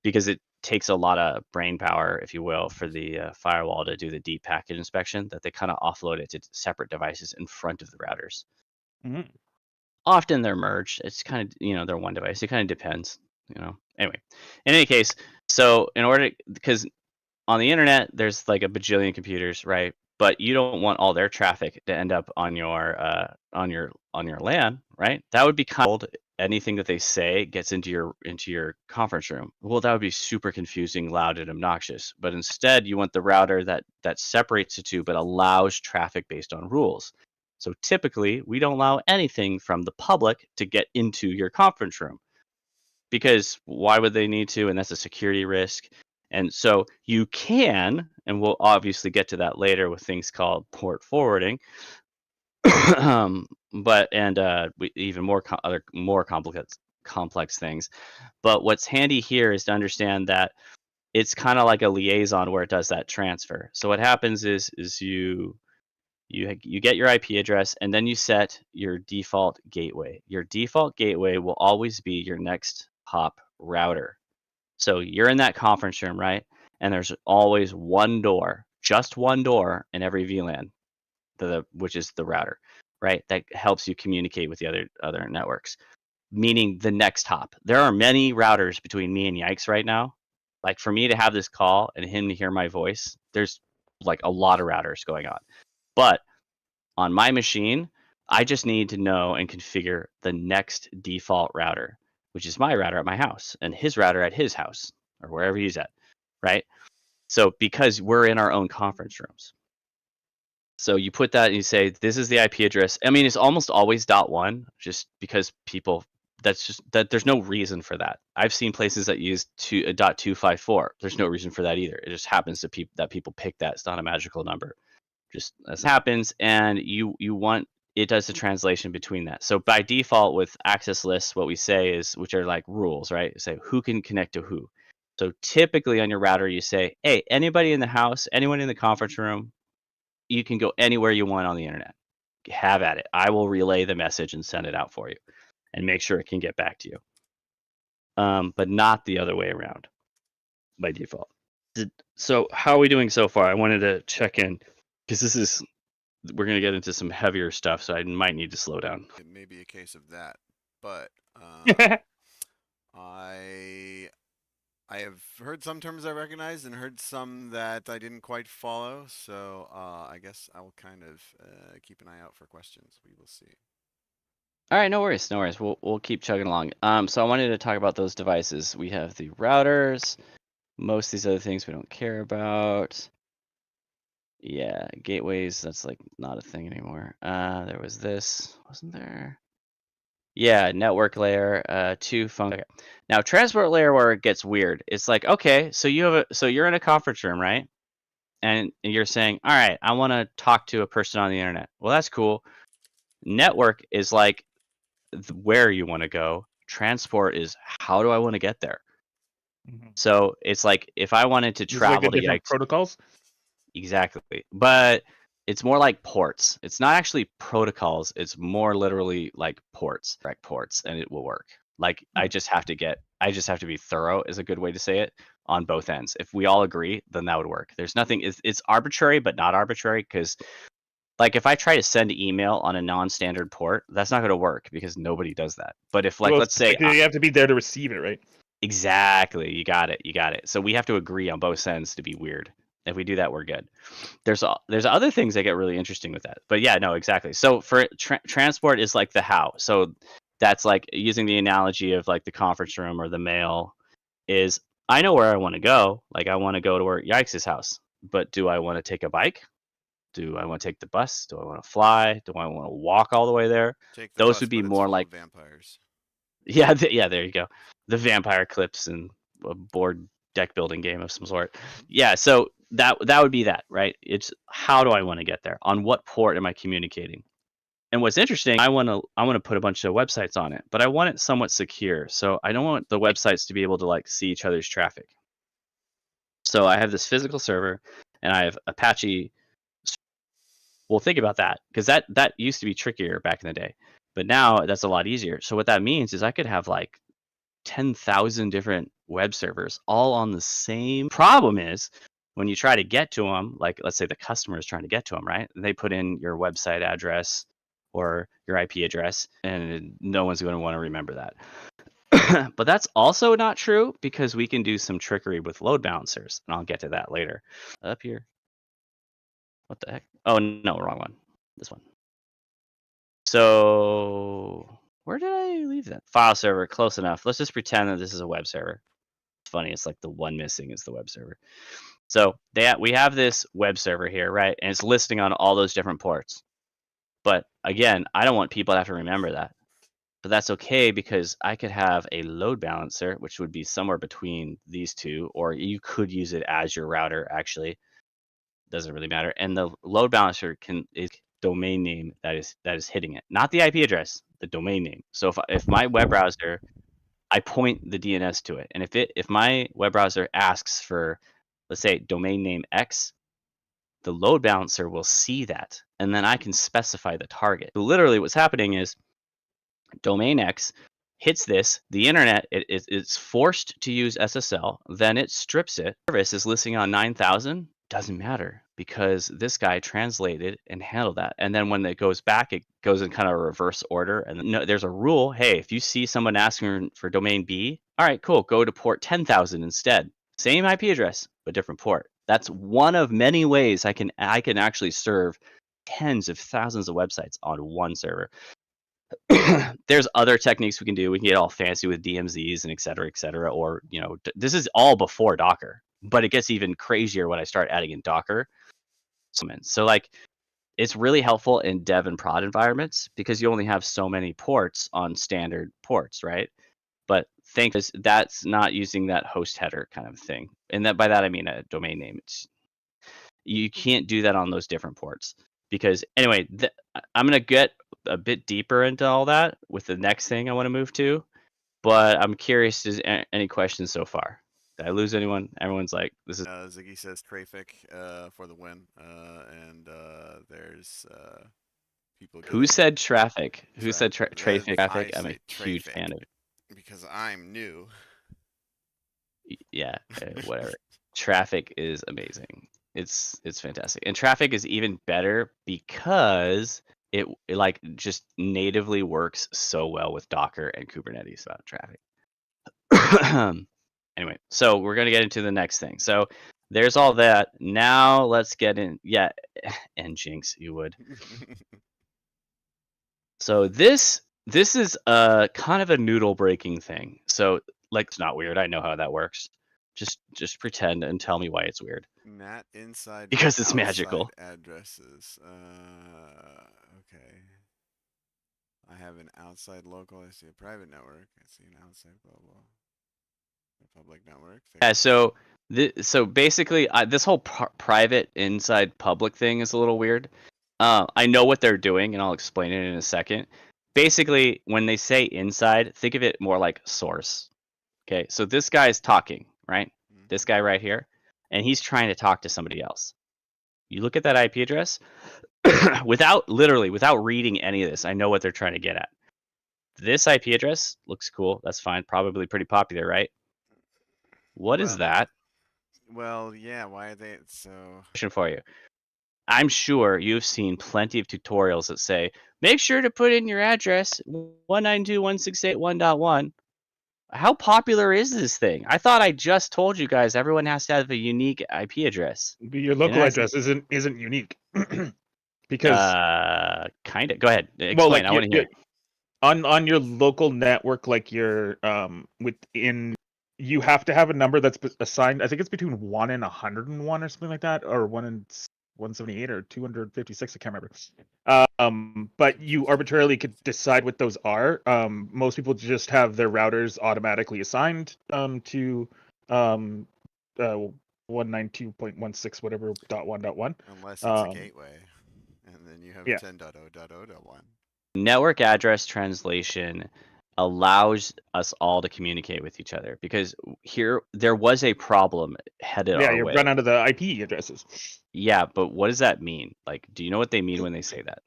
Speaker 2: because it takes a lot of brain power, if you will, for the firewall to do the deep packet inspection, that they kind of offload it to separate devices in front of the routers.
Speaker 3: Mm-hmm.
Speaker 2: Often they're merged. It's kind of, they're one device. It kind of depends. Anyway, in any case, so because on the internet there's like a bajillion computers, right? But you don't want all their traffic to end up on your LAN, right? That would be kind of anything that they say gets into your conference room. Well, that would be super confusing, loud, and obnoxious. But instead, you want the router that separates the two but allows traffic based on rules. So typically, we don't allow anything from the public to get into your conference room. Because why would they need to? And that's a security risk. And so you can, and we'll obviously get to that later with things called port forwarding, even more complex things. But what's handy here is to understand that it's kind of like a liaison where it does that transfer. So what happens is you get your IP address, and then you set your default gateway. Your default gateway will always be your next hop router. So you're in that conference room, right? And there's always one door, just one door in every VLAN. which is the router, right? That helps you communicate with the other networks. Meaning the next hop. There are many routers between me and Yikes right now. Like for me to have this call and him to hear my voice, there's like a lot of routers going on. But on my machine, I just need to know and configure the next default router, which is my router at my house and his router at his house or wherever he's at, right? So because we're in our own conference rooms. So you put that and you say, this is the IP address. I mean, it's almost always .1 just because people, there's no reason for that. I've seen places that use .254. There's no reason for that either. It just happens to that people pick that. It's not a magical number. Just as happens, and you want it does the translation between that. So by default with access lists, what we say is, which are like rules, right? Say who can connect to who. So typically on your router, you say, hey, anybody in the house, anyone in the conference room, you can go anywhere you want on the internet. Have at it. I will relay the message and send it out for you and make sure it can get back to you. But not the other way around by default. So how are we doing so far? I wanted to check in because we're going to get into some heavier stuff, so I might need to slow down.
Speaker 1: It may be a case of that, but I have heard some terms I recognize and heard some that I didn't quite follow. So I guess I will kind of keep an eye out for questions. We will see.
Speaker 2: All right, no worries, no worries. We'll keep chugging along. So I wanted to talk about those devices. We have the routers. Most of these other things we don't care about. Yeah, gateways, that's like not a thing anymore. There was this, wasn't there? Yeah, network layer, 2 phone. Okay. Now transport layer where it gets weird. It's like, okay, so you're in a conference room, right? And you're saying, all right, I want to talk to a person on the internet. Well, that's cool. Network is like where you want to go. Transport is how do I want to get there? So it's like if I wanted to travel
Speaker 3: like the
Speaker 2: to
Speaker 3: different protocols.
Speaker 2: Exactly. But it's more like ports. It's not actually protocols. It's more literally like ports, direct ports, and it will work. Like I just have to be thorough is a good way to say it on both ends. If we all agree, then that would work. There's nothing, it's arbitrary, but not arbitrary because like if I try to send email on a non-standard port, that's not going to work because nobody does that. But if like, let's say
Speaker 3: you have to be there to receive it, right?
Speaker 2: Exactly. You got it. So we have to agree on both ends to be weird. If we do that, we're good. There's other things that get really interesting with that. But yeah, no, exactly. So for transport is like the how. So that's like using the analogy of like the conference room or the mail is I know where I want to go. Like I want to go to where Yikes' house. But do I want to take a bike? Do I want to take the bus? Do I want to fly? Do I want to walk all the way there? Those would be more like
Speaker 1: vampires.
Speaker 2: Yeah, yeah, there you go. The vampire clips and a board deck building game of some sort. Yeah, so that would be that, right? It's how do I want to get there? On what port am I communicating? And what's interesting, I want to put a bunch of websites on it, but I want it somewhat secure. So I don't want the websites to be able to like see each other's traffic. So I have this physical server and I have Apache. Well, think about that because that used to be trickier back in the day. But now that's a lot easier. So what that means is I could have like 10,000 different web servers all on the same. Problem is when you try to get to them, like let's say the customer is trying to get to them, right? They put in your website address or your IP address and no one's going to want to remember that. But that's also not true because we can do some trickery with load balancers and I'll get to that later. Up here. What the heck? Oh, no, wrong one. This one. So where did I leave that? File server, close enough. Let's just pretend that this is a web server. It's funny, it's like the one missing is the web server. So we have this web server here, right? And it's listing on all those different ports. But again, I don't want people to have to remember that. But that's okay because I could have a load balancer, which would be somewhere between these two, or you could use it as your router, actually. Doesn't really matter. And the load balancer is domain name that is hitting it, not the IP address, the domain name. So if my web browser, I point the DNS to it, and if my web browser asks for, let's say, domain name X, the load balancer will see that, and then I can specify the target. So literally, what's happening is domain X hits this, the internet it's forced to use SSL, then it strips it. Service is listing on 9,000. Doesn't matter, because this guy translated and handled that. And then when it goes back, it goes in kind of a reverse order. And no, there's a rule. Hey, if you see someone asking for domain B, all right, cool, go to port 10,000 instead. Same IP address, but different port. That's one of many ways I can actually serve tens of thousands of websites on one server. There's other techniques we can do. We can get all fancy with DMZs and et cetera, or, you know, this is all before Docker, but it gets even crazier when I start adding in Docker. So like, it's really helpful in dev and prod environments because you only have so many ports on standard ports, right? But that's not using that host header kind of thing. And that by that I mean a domain name. You can't do that on those different ports. Because anyway, I'm going to get a bit deeper into all that with the next thing I want to move to. But I'm curious, is any questions so far? Did I lose anyone? Everyone's like, this is...
Speaker 1: Ziggy says Traffic for the win. And there's people...
Speaker 2: Who said traffic? Who said traffic? I'm a huge fan of it.
Speaker 1: Because I'm new.
Speaker 2: Yeah, whatever. Traffic is amazing. It's fantastic. And traffic is even better because it like just natively works so well with Docker and Kubernetes about traffic. Anyway, so we're going to get into the next thing. So there's all that. Now let's get in. Yeah, and Jinx, you would. So this is a kind of a noodle breaking thing. So like, it's not weird. I know how that works. Just pretend and tell me why it's weird.
Speaker 1: Not inside,
Speaker 2: because it's magical.
Speaker 1: Addresses. Okay. I have an outside local. I see a private network. I see an outside global. A public network.
Speaker 2: Yeah. So basically, this whole private inside public thing is a little weird. I know what they're doing, and I'll explain it in a second. Basically, when they say inside, think of it more like source. Okay, so this guy's talking, right? Mm-hmm. This guy right here, and he's trying to talk to somebody else. You look at that IP address, without reading any of this, I know what they're trying to get at. This IP address looks cool. That's fine. Probably pretty popular, right? What is that?
Speaker 1: Well, yeah. Why are they so?
Speaker 2: Question for you. I'm sure you've seen plenty of tutorials that say, make sure to put in your address 192.168.1.1. How popular is this thing? I thought I just told you guys everyone has to have a unique IP address.
Speaker 3: Your local address isn't unique. Because
Speaker 2: kind of. Go ahead. Explain.
Speaker 3: Well, like
Speaker 2: I want to hear.
Speaker 3: On your local network, like your within, you have to have a number that's assigned. I think it's between 1 and 101 or something like that, or 1 and 178 or 256. I can't remember. But you arbitrarily could decide what those are. Most people just have their routers automatically assigned to 192.16 whatever .1.1.
Speaker 1: Unless it's a gateway, and then you have 10.0.0.1.
Speaker 2: Network address translation allows us all to communicate with each other, because there was a problem headed our way.
Speaker 3: Yeah, you run out of the IP addresses.
Speaker 2: Yeah, but what does that mean? Like, do you know what they mean when they say that?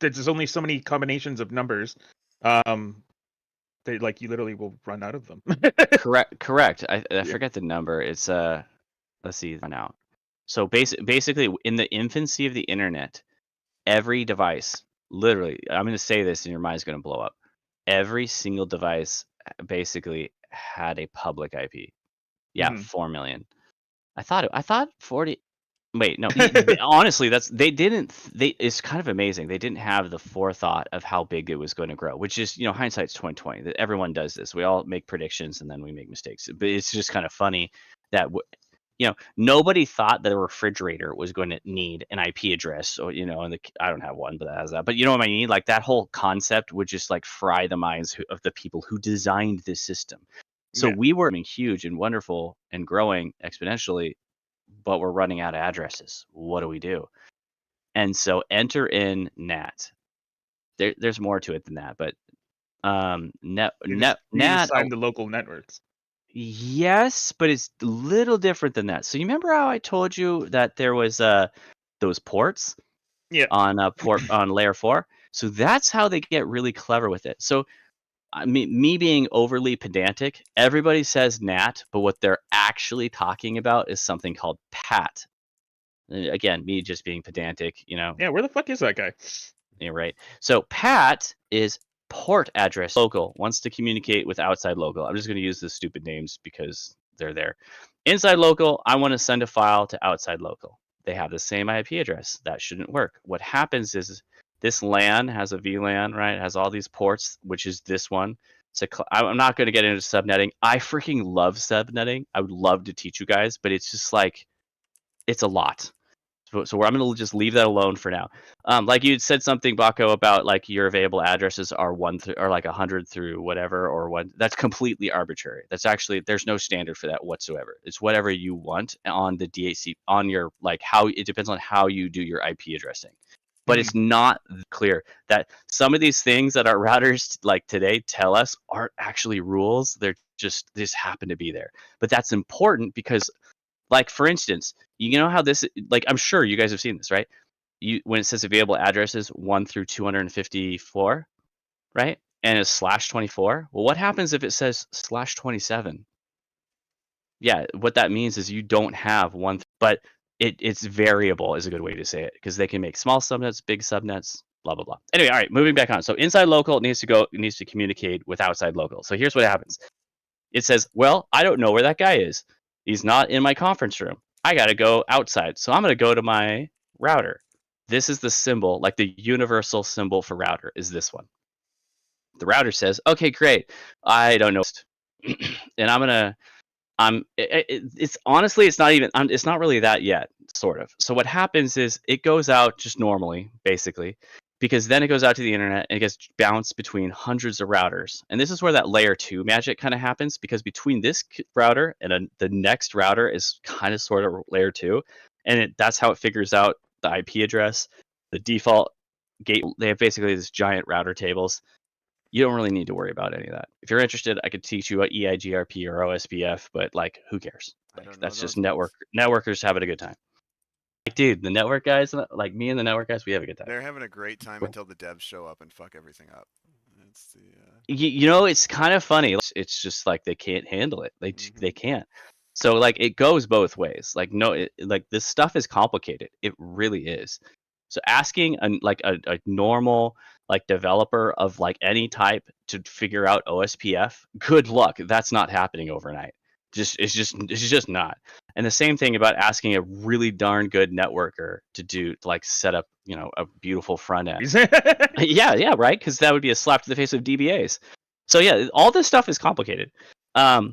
Speaker 3: There's only so many combinations of numbers. You literally will run out of them.
Speaker 2: Correct. I forget the number. It's let's see, run out. So basically, in the infancy of the internet, every device, literally, I'm going to say this and your mind's going to blow up. Every single device basically had a public IP. Yeah, 4 million. I thought 40. Wait, no. Honestly, it's kind of amazing. They didn't have the forethought of how big it was going to grow, which is, hindsight's 2020. That everyone does this. We all make predictions and then we make mistakes. But it's just kind of funny that nobody thought that a refrigerator was going to need an IP address, or I don't have one, but that has that. But you know what I mean? Like, that whole concept would just like fry the minds of the people who designed this system. So we were huge and wonderful and growing exponentially, but we're running out of addresses. What do we do? And so enter in NAT. There's more to it than that, but NAT
Speaker 3: assign the local networks.
Speaker 2: Yes, but it's a little different than that. So you remember how I told you that there was those ports on layer 4? So that's how they get really clever with it. So me being overly pedantic, everybody says NAT, but what they're actually talking about is something called PAT. Again, me just being pedantic,
Speaker 3: Yeah, where the fuck is that guy?
Speaker 2: Yeah, right. So PAT is port address local, wants to communicate with outside local. I'm just going to use the stupid names because they're there. Inside local, I want to send a file to outside local. They have the same IP address. That shouldn't work. What happens is this LAN has a VLAN, right? It has all these ports, which is this one. So I'm not going to get into subnetting. I freaking love subnetting. I would love to teach you guys, but it's just like, it's a lot. So I'm going to just leave that alone for now. Like you said something, Baco, about like your available addresses are 1 through, or like 100 through whatever, or one. That's completely arbitrary. That's actually, there's no standard for that whatsoever. It's whatever you want on the DHC, on your, like how, it depends on how you do your IP addressing. But it's not clear that some of these things that our routers like today tell us aren't actually rules. They just happen to be there. But that's important because, like, for instance, you know how this, like, I'm sure you guys have seen this, right? When it says available addresses 1 through 254, right? And it's /24. Well, what happens if it says /27? Yeah, what that means is you don't have one, but it's variable is a good way to say it, because they can make small subnets, big subnets, blah blah blah. Anyway, all right, moving back on. So inside local needs to communicate with outside local. So here's what happens. It says, well, I don't know where that guy is. He's not in my conference room. I got to go outside. So I'm going to go to my router. This is the symbol, like the universal symbol for router is this one. The router says, okay, great. I don't know. And it's honestly, it's not even, it's not really that yet, sort of. So what happens is it goes out just normally, basically, because then it goes out to the internet and it gets bounced between hundreds of routers. And this is where that layer 2 magic kind of happens, because between this router and the next router is kind of sort of layer 2. And that's how it figures out the IP address, the default gate. They have basically this giant router tables. You don't really need to worry about any of that. If you're interested, I could teach you what EIGRP or OSPF, but like, who cares? Like, that's just networkers having a good time. Like, dude, the network guys, like me and the network guys, we have a good time.
Speaker 1: They're having a great time until the devs show up and fuck everything up. It's the.
Speaker 2: You know, it's kind of funny. It's just like they can't handle it. They can't. So like, it goes both ways. Like, no, like this stuff is complicated. It really is. So asking a normal like developer of like any type to figure out OSPF, good luck. That's not happening overnight. It's just not. And the same thing about asking a really darn good networker to like set up, you know, a beautiful front end. yeah, right? Because that would be a slap to the face of DBAs. So yeah, all this stuff is complicated. All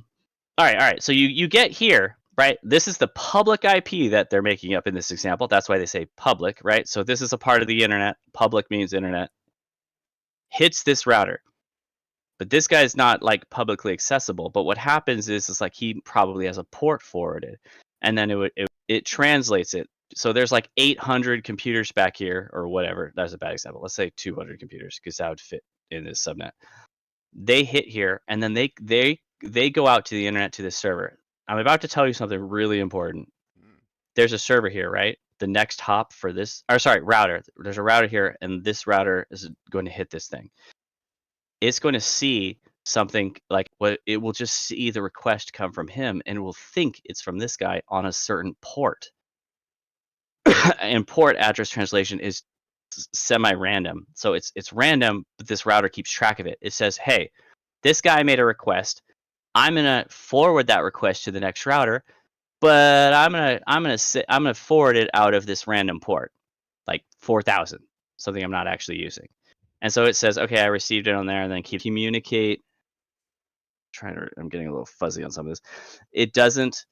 Speaker 2: right. So you get here, right? This is the public IP that they're making up in this example. That's why they say public, right? So this is a part of the internet. Public means internet. Hits this router. But this guy's not like publicly accessible. But what happens is like he probably has a port forwarded, and then it translates it. So there's like 800 computers back here, or whatever. That's a bad example. Let's say 200 computers, because that would fit in this subnet. They hit here, and then they go out to the internet, to this server. I'm about to tell you something really important. There's a server here, right? The next hop for this, or sorry, router. There's a router here, and this router is going to hit this thing. It's going to see something like what it will just see the request come from him, and will think it's from this guy on a certain port. And port address translation is semi-random, so it's random, but this router keeps track of it. It says, hey, this guy made a request. I'm gonna forward that request to the next router, but I'm gonna forward it out of this random port, like 4,000, something I'm not actually using. And so it says, okay, I received it on there, and then communicate. I'm getting a little fuzzy on some of this. It doesn't,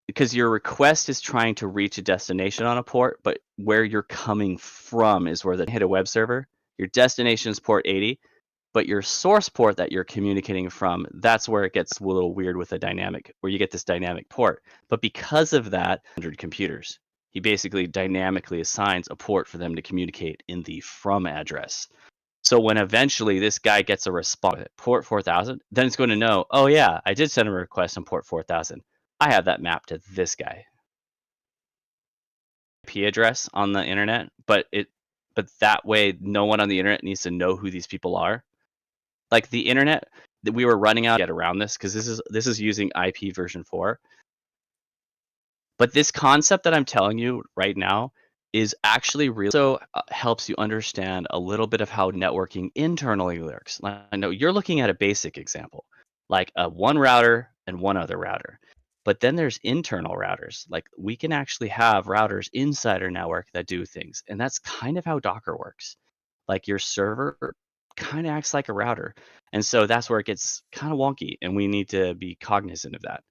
Speaker 2: because your request is trying to reach a destination on a port, but where you're coming from is where hit a web server. Your destination is port 80, but your source port that you're communicating from, that's where it gets a little weird with a dynamic, where you get this dynamic port. But because of that, 100 computers, he basically dynamically assigns a port for them to communicate in the from address. So when eventually this guy gets a response at port 4000, then it's going to know, oh yeah, I did send a request on port 4000. I have that mapped to this guy. IP address on the internet, but that way no one on the internet needs to know who these people are. like the internet that we were running out to get around this, because this is using IP version 4. But this concept that I'm telling you right now is actually really so helps you understand a little bit of how networking internally works. I know you're looking at a basic example, like a one router and one other router. But then there's internal routers. Like we can actually have routers inside our network that do things. And that's kind of how Docker works. Like your server kind of acts like a router. And so that's where it gets kind of wonky. And we need to be cognizant of that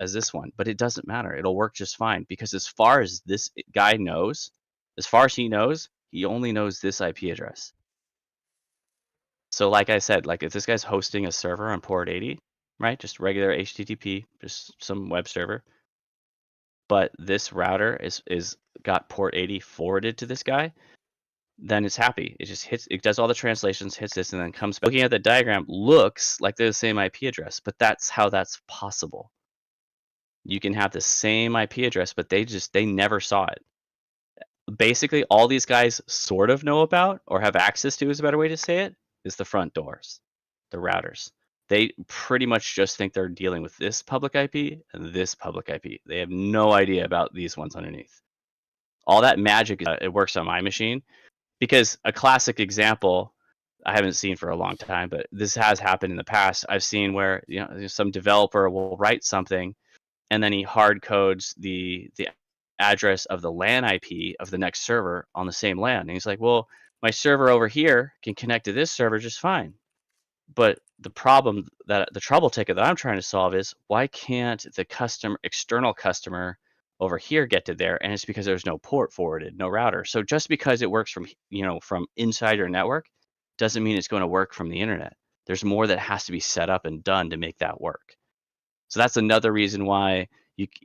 Speaker 2: as this one, but it doesn't matter. It'll work just fine because as far as this guy knows, as far as he knows, he only knows this IP address. So like I said, like if this guy's hosting a server on port 80, right? Just regular HTTP, just some web server. But this router is got port 80 forwarded to this guy, then it's happy. It just hits, it does all the translations, hits this, and then comes back. Looking at the diagram, looks like they're the same IP address, but that's how that's possible. You can have the same IP address, but they never saw it. Basically, all these guys sort of know about or have access to, is a better way to say it, is the front doors, the routers. They pretty much just think they're dealing with this public IP and this public IP. They have no idea about these ones underneath. All that magic, it works on my machine. Because a classic example I haven't seen for a long time, but this has happened in the past. I've seen where some developer will write something and then he hard codes the address of the LAN IP of the next server on the same LAN. And he's like, well, my server over here can connect to this server just fine. But the trouble ticket that I'm trying to solve is why can't the external customer over here get to there? And it's because there's no port forwarded, no router. So just because it works from inside your network doesn't mean it's going to work from the internet. There's more that has to be set up and done to make that work. So that's another reason why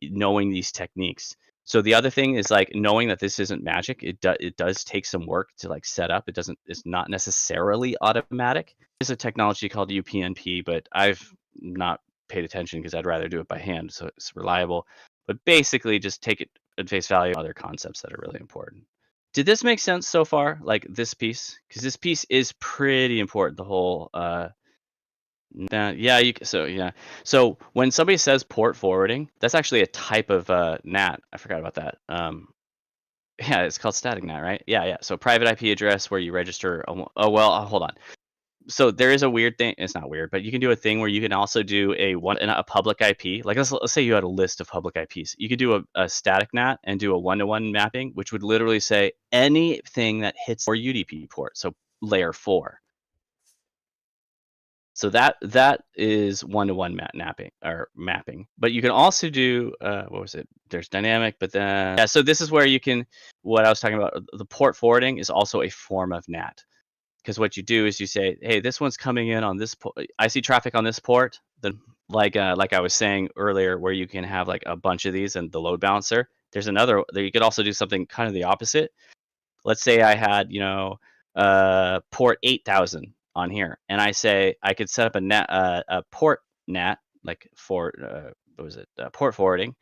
Speaker 2: knowing these techniques. So the other thing is like knowing that this isn't magic. It does take some work to like set up. It's not necessarily automatic. There's a technology called UPnP, but I've not paid attention because I'd rather do it by hand, so it's reliable. But basically, just take it at face value. Other concepts that are really important. Did this make sense so far? Like this piece, because this piece is pretty important. The whole So when somebody says port forwarding, that's actually a type of NAT. I forgot about that. Yeah, it's called static NAT, right? Yeah. So private IP address where you register. Hold on. So there is a weird thing. It's not weird, but you can do a thing where you can also do a public IP. Like let's say you had a list of public IPs. You could do a static NAT and do a one-to-one mapping, which would literally say anything that hits your UDP port. So layer 4. So that is one-to-one mapping. But you can also do what was it? There's dynamic, but then so this is where you can. What I was talking about, the port forwarding is also a form of NAT, because what you do is you say, hey, this one's coming in on this port. I see traffic on this port. Then like I was saying earlier, where you can have like a bunch of these and the load balancer. There's another. You could also do something kind of the opposite. Let's say I had port 8000 on here, and I say I could set up a port NAT like for port forwarding,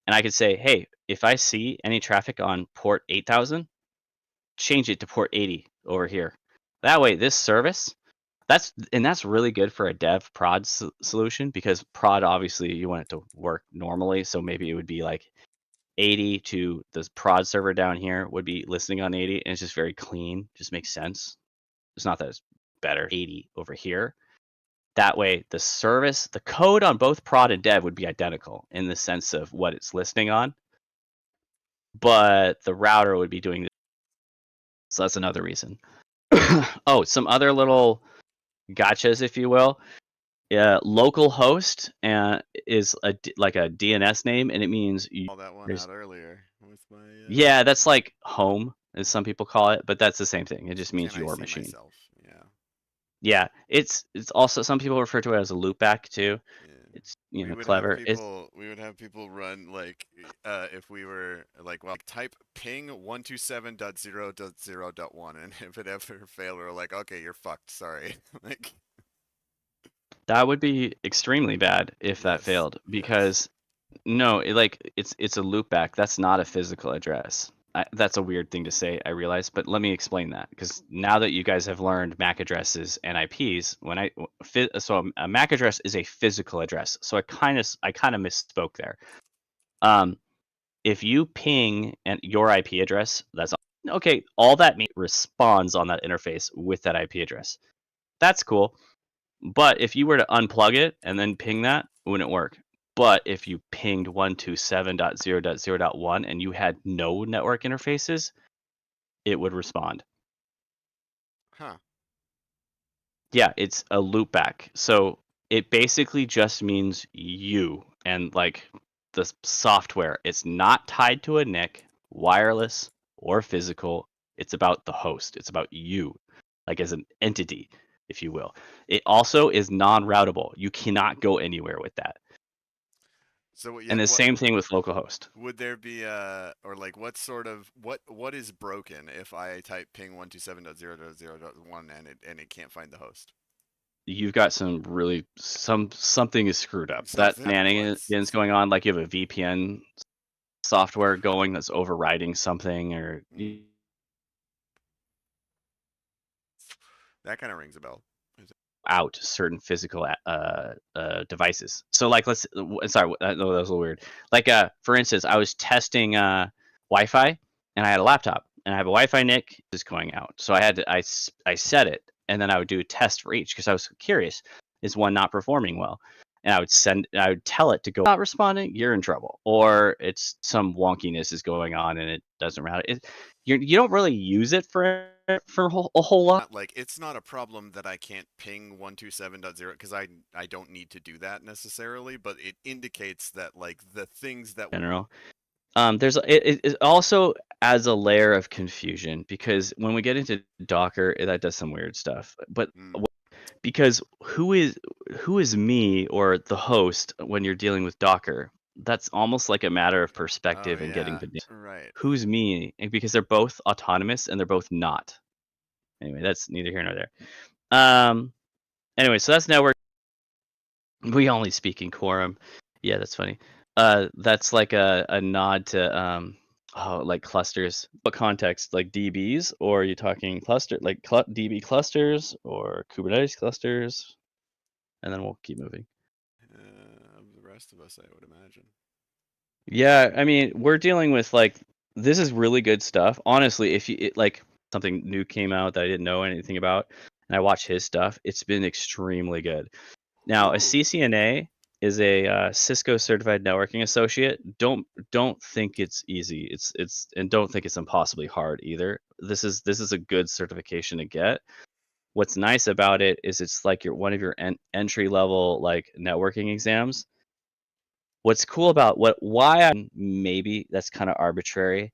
Speaker 2: and I could say, hey, if I see any traffic on port 8000, change it to port 80 over here. That way, this service, that's really good for a dev prod solution, because prod obviously you want it to work normally, so maybe it would be like 80 to the prod server down here would be listening on 80, and it's just very clean, just makes sense. It's not that it's better 80 over here. That way the service, the code on both prod and dev would be identical in the sense of what it's listening on, but the router would be doing this. So that's another reason. Oh, some other little gotchas, if you will. Local host is like a DNS name, and it means
Speaker 1: All that one out earlier with my.
Speaker 2: Yeah, that's like home, as some people call it, but that's the same thing. It just means your machine.
Speaker 1: Myself? Yeah.
Speaker 2: Yeah, it's also, some people refer to it as a loopback too.
Speaker 1: Yeah.
Speaker 2: It's clever.
Speaker 1: We would have people run like if we were like, well, type ping 127.0.0.1, and if it ever failed, we're like, okay, you're fucked. Sorry. Like
Speaker 2: that would be extremely bad if that failed, because no, it's a loopback. That's not a physical address. that's a weird thing to say, I realize, but let me explain that, because now that you guys have learned MAC addresses and IPs, so a MAC address is a physical address. So I kind of misspoke there. If you ping your IP address, that's okay. All that means responds on that interface with that IP address. That's cool. But if you were to unplug it and then ping that, it wouldn't work. But if you pinged 127.0.0.1 and you had no network interfaces, it would respond.
Speaker 1: Huh.
Speaker 2: Yeah, it's a loopback. So it basically just means you and like the software. It's not tied to a NIC, wireless or physical. It's about the host. It's about you, like as an entity, if you will. It also is non-routable. You cannot go anywhere with that.
Speaker 1: So yeah,
Speaker 2: And the same thing with localhost.
Speaker 1: would there be or like what sort of what is broken if I type ping 127.0.0.1 and it can't find the host?
Speaker 2: You've got something is screwed up. That
Speaker 1: Something
Speaker 2: shenanigans going on, like you have a VPN software going that's overriding something, or
Speaker 1: that kind of rings a bell.
Speaker 2: out certain physical devices. So like sorry, that was a little weird. Like for instance, I was testing Wi-Fi and I had a laptop and I have a Wi-Fi NIC is going out. So I set it and then I would do a test for each because I was curious, is one not performing well? And I would tell it to go, not responding, you're in trouble, or it's some wonkiness is going on and it doesn't matter. You don't really use it for a whole lot.
Speaker 1: Like it's not a problem that I can't ping 127.0 because I don't need to do that necessarily, but it indicates that like the things that
Speaker 2: general. It also adds a layer of confusion because when we get into Docker, that does some weird stuff. But because who is me or the host when you're dealing with Docker? That's almost like a matter of perspective and getting the
Speaker 1: right.
Speaker 2: Who's me? Because they're both autonomous and they're both not. Anyway, that's neither here nor there. Anyway, so that's network. We only speak in quorum. Yeah, that's funny. That's like a nod to like clusters. What context? Like DBs, or are you talking cluster like DB clusters or Kubernetes clusters? And then we'll keep moving.
Speaker 1: The rest of us, I would imagine.
Speaker 2: Yeah, I mean, we're dealing with like this is really good stuff. Honestly, if you like something new came out that I didn't know anything about, and I watched his stuff, it's been extremely good. Now, a CCNA is a Cisco Certified Networking Associate. Don't think it's easy. It's and don't think it's impossibly hard either. This is a good certification to get. What's nice about it is it's like one of your entry level like networking exams. What's cool about maybe that's kind of arbitrary,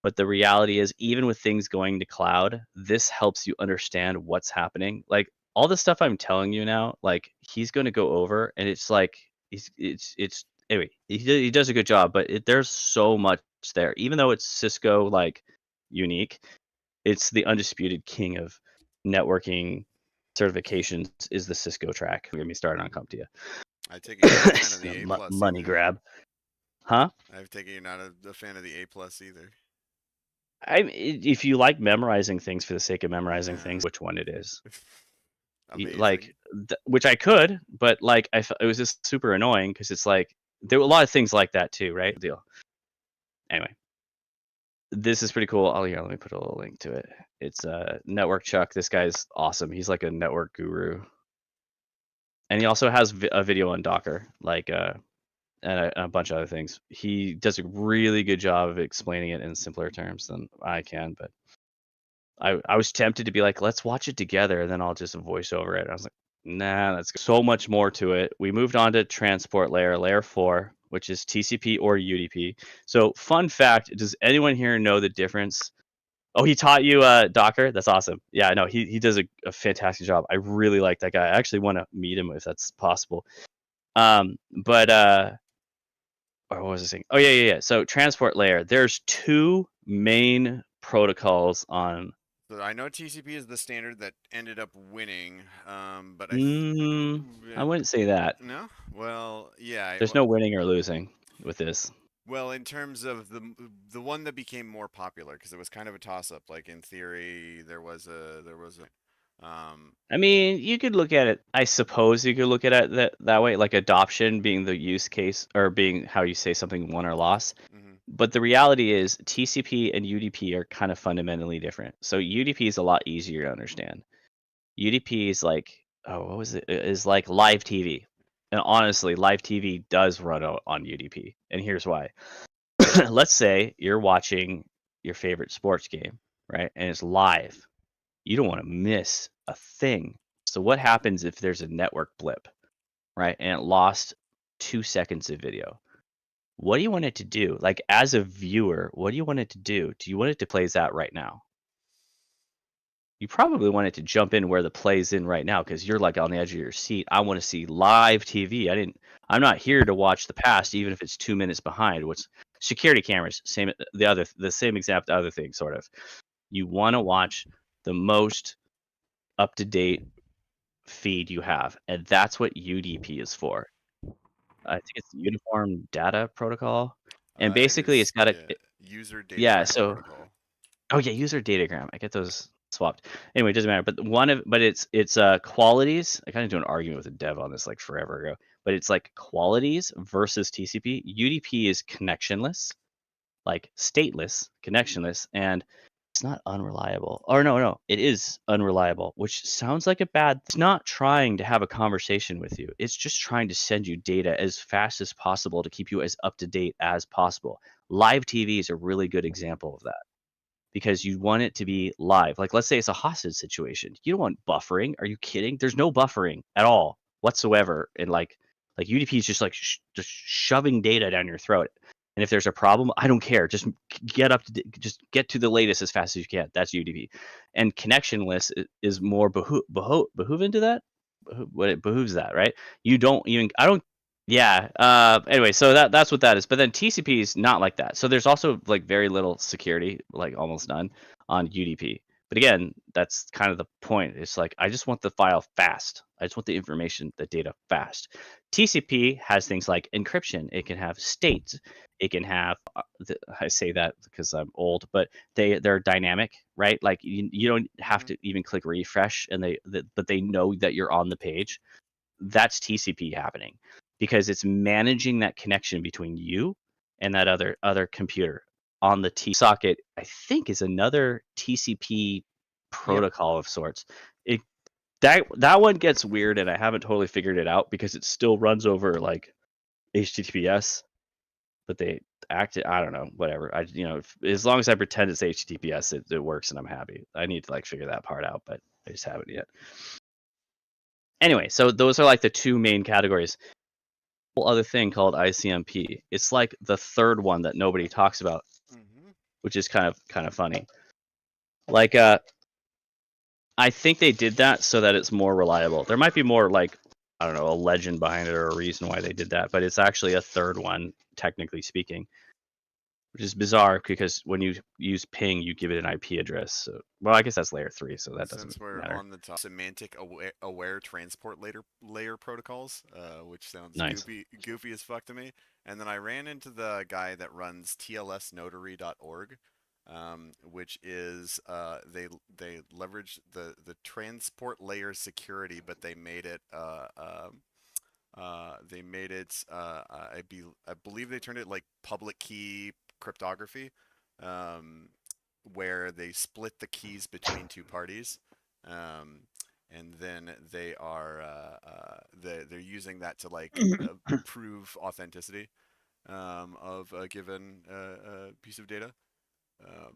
Speaker 2: but the reality is even with things going to cloud, this helps you understand what's happening. Like all the stuff I'm telling you now, like he's going to go over, and it's like it's anyway. He does a good job, but there's so much there. Even though it's Cisco like unique, it's the undisputed king of networking certifications is the Cisco track. We're gonna be starting on CompTIA.
Speaker 1: I take it you're not a fan of the A plus.
Speaker 2: Money grab, huh?
Speaker 1: I take it you're not a fan of the A plus either.
Speaker 2: If you like memorizing things for the sake of memorizing things, which one it is? Like, which I could, but like it was just super annoying because it's like there were a lot of things like that too, right? Deal. Anyway, this is pretty cool. Oh yeah, let me put a little link to it. It's Network Chuck. This guy's awesome. He's like a network guru, and he also has a video on Docker, like and a bunch of other things. He does a really good job of explaining it in simpler terms than I can, but I was tempted to be like, let's watch it together, and then I'll just voice over it. I was like, nah, that's so much more to it. We moved on to transport layer 4, which is TCP or UDP. So fun fact, does anyone here know the difference? Oh, he taught you Docker? That's awesome. Yeah, no, he does a fantastic job. I really like that guy. I actually want to meet him if that's possible. But or what was I saying? Oh yeah. So transport layer, there's two main protocols on.
Speaker 1: So I know TCP is the standard that ended up winning, but
Speaker 2: I wouldn't say that.
Speaker 1: No. Well, yeah.
Speaker 2: There's no winning or losing with this.
Speaker 1: Well, in terms of the one that became more popular, because it was kind of a toss up. Like in theory, there was a.
Speaker 2: I mean, you could look at it. I suppose you could look at it that way, like adoption being the use case or being how you say something won or lost.
Speaker 1: Mhm.
Speaker 2: But the reality is TCP and UDP are kind of fundamentally different. So UDP is a lot easier to understand. UDP is like, oh, what was it? Is like live TV. And honestly, live TV does run on UDP. And here's why. Let's say you're watching your favorite sports game, right? And it's live. You don't want to miss a thing. So what happens if there's a network blip, right? And it lost 2 seconds of video. What do you want it to do? Like as a viewer, what do you want it to do? Do you want it to play that right now? You probably want it to jump in where the play's in right now because you're like on the edge of your seat. I want to see live TV. I'm not here to watch the past, even if it's 2 minutes behind. What's security cameras? The same exact other thing, sort of. You want to watch the most up to date feed you have, and that's what UDP is for. I think it's the Uniform Data Protocol, and
Speaker 1: It
Speaker 2: basically it's
Speaker 1: is,
Speaker 2: got a
Speaker 1: yeah, user
Speaker 2: yeah.
Speaker 1: datagram
Speaker 2: So
Speaker 1: protocol.
Speaker 2: oh yeah, user datagram. I get those swapped. Anyway, it doesn't matter. But it's qualities. I kind of do an argument with a dev on this like forever ago. But it's like qualities versus TCP. UDP is connectionless, like stateless, connectionless, and it's not unreliable. Or no, it is unreliable, which sounds like a bad. It's not trying to have a conversation with you. It's just trying to send you data as fast as possible to keep you as up to date as possible. Live TV is a really good example of that because you want it to be live. Like let's say it's a hostage situation. You don't want buffering. Are you kidding? There's no buffering at all whatsoever. And like UDP is just like just shoving data down your throat. And if there's a problem, I don't care. Just just get to the latest as fast as you can. That's UDP. And connectionless is more behoove into that. What it behooves that, right? You don't even. I don't. Yeah. Anyway, so that's what that is. But then TCP is not like that. So there's also like very little security, like almost none, on UDP. But again, that's kind of the point. It's like I just want the file fast. I just want the information, the data fast. TCP has things like encryption. It can have states. It can have. I say that because I'm old, but they're dynamic, right? Like you don't have to even click refresh, and but they know that you're on the page. That's TCP happening because it's managing that connection between you and that other computer on the T socket. I think is another TCP
Speaker 3: Yep.
Speaker 2: protocol of sorts. It that one gets weird, and I haven't totally figured it out because it still runs over like HTTPS, but they act. I don't know, whatever. As long as I pretend it's HTTPS, it works, and I'm happy. I need to like figure that part out, but I just haven't yet. Anyway, so those are like the two main categories. Whole other thing called ICMP. It's like the third one that nobody talks about, which is kind of funny. Like I think they did that so that it's more reliable. There might be more like I don't know, a legend behind it or a reason why they did that, but it's actually a third one technically speaking. Which is bizarre because when you use ping, you give it an IP address. So, well, I guess that's layer 3, so that doesn't
Speaker 1: Since we're
Speaker 2: matter.
Speaker 1: on the top, semantic aware transport layer protocols, which sounds
Speaker 2: Nice.
Speaker 1: goofy as fuck to me. And then I ran into the guy that runs tlsnotary.org, which is they leverage the transport layer security, but they made it I believe they turned it like public key cryptography, um, where they split the keys between two parties, um, and then they're using that to like prove authenticity of a given piece of data.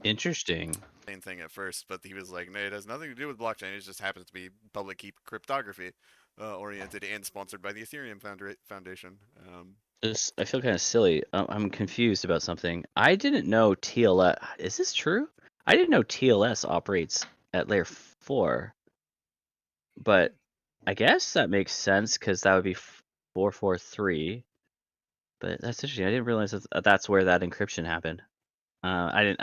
Speaker 2: Interesting.
Speaker 1: Same thing at first, but he was like, "No, it has nothing to do with blockchain. It just happens to be public key cryptography oriented and sponsored by the Ethereum Foundation."
Speaker 2: I feel kind of silly. I'm confused about something. I didn't know TLS. Is this true? I didn't know TLS operates at layer 4, but I guess that makes sense because that would be 443. But that's interesting. I didn't realize that's where that encryption happened. I didn't.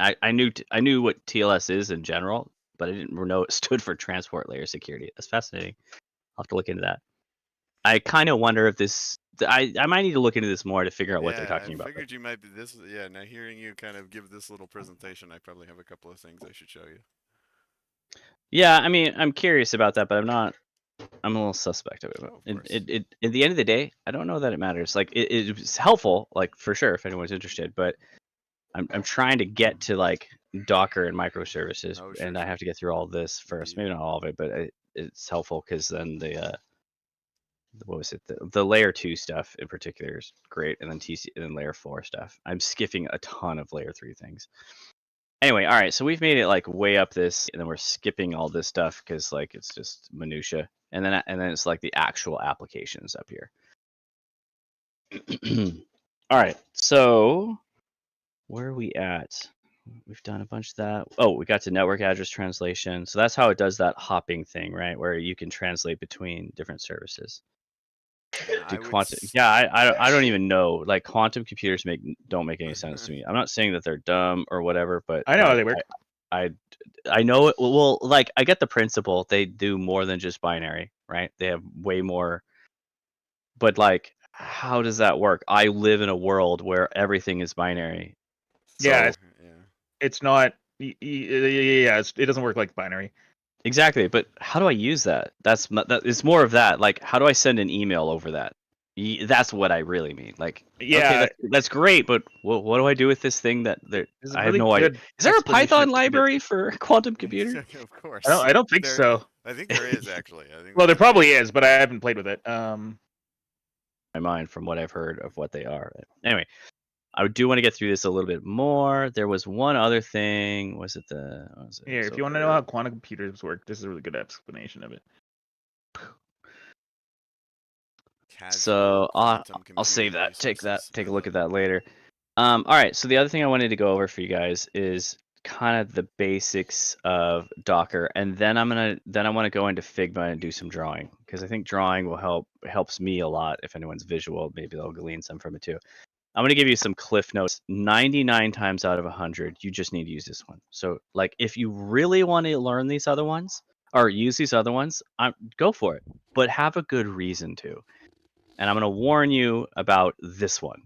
Speaker 2: I knew what TLS is in general, but I didn't know it stood for transport layer security. That's fascinating. I'll have to look into that. I kind of wonder if this I might need to look into this more to figure out what they're
Speaker 1: Yeah,
Speaker 2: talking
Speaker 1: I
Speaker 2: about.
Speaker 1: figured you might be this. Yeah, now hearing you kind of give this little presentation, I probably have a couple of things I should show you.
Speaker 2: Yeah, I mean, I'm curious about that, but I'm not. I'm a little suspect of it.
Speaker 1: Oh, of course.
Speaker 2: At the end of the day, I don't know that it matters. Like, it's helpful, like for sure, if anyone's interested. But I'm trying to get to like Docker and microservices,
Speaker 1: Oh, sure,
Speaker 2: and I
Speaker 1: sure.
Speaker 2: have to get through all this first.
Speaker 1: Indeed.
Speaker 2: Maybe not all of it, but it's helpful because then what was it? The layer 2 stuff in particular is great, and then TC and then layer 4 stuff. I'm skipping a ton of layer 3 things. Anyway, all right, so we've made it like way up this, and then we're skipping all this stuff because like it's just minutia, and then it's like the actual applications up here. All right, so where are we at? We've done a bunch of that. Oh, we got to network address translation. So that's how it does that hopping thing, right? Where you can translate between different services.
Speaker 1: Again, I would.
Speaker 2: Yeah, I don't even know. Like quantum computers don't make any sense to me. I'm not saying that they're dumb or whatever, but
Speaker 3: I know
Speaker 2: like,
Speaker 3: how they work.
Speaker 2: I know it. Well, like I get the principle. They do more than just binary, right? They have way more. But like, how does that work? I live in a world where everything is binary.
Speaker 3: Yeah,
Speaker 2: So,
Speaker 1: Yeah.
Speaker 3: it's not. Yeah, it doesn't work like binary.
Speaker 2: exactly, but how do I use that? It's more of that. Like, how do I send an email over that? That's what I really mean. Like,
Speaker 3: Yeah,
Speaker 2: okay, that's great, but what do I do with this thing that
Speaker 3: there's a
Speaker 2: I have
Speaker 3: really
Speaker 2: no idea?
Speaker 3: good
Speaker 2: Is there a
Speaker 3: explanation
Speaker 2: Python
Speaker 3: of qubits.
Speaker 2: library for quantum computer?
Speaker 1: Of course.
Speaker 3: I don't think
Speaker 1: There,
Speaker 3: so.
Speaker 1: I think there is actually. I think
Speaker 3: Well, there
Speaker 1: there's
Speaker 3: probably is, but I haven't played with it.
Speaker 2: My mind from what I've heard of what they are. Anyway, I do want to get through this a little bit more. There was one other thing. Was it
Speaker 3: Here, if you want to know how quantum computers work, this is a really good explanation of it.
Speaker 2: So I'll save that. Take a look at that later. All right. So the other thing I wanted to go over for you guys is kind of the basics of Docker, and then I want to go into Figma and do some drawing because I think drawing helps me a lot. If anyone's visual, maybe they'll glean some from it too. I'm going to give you some cliff notes. 99 times out of 100, you just need to use this one. So like if you really want to learn these other ones or use these other ones, go for it, but have a good reason to. And I'm going to warn you about this one.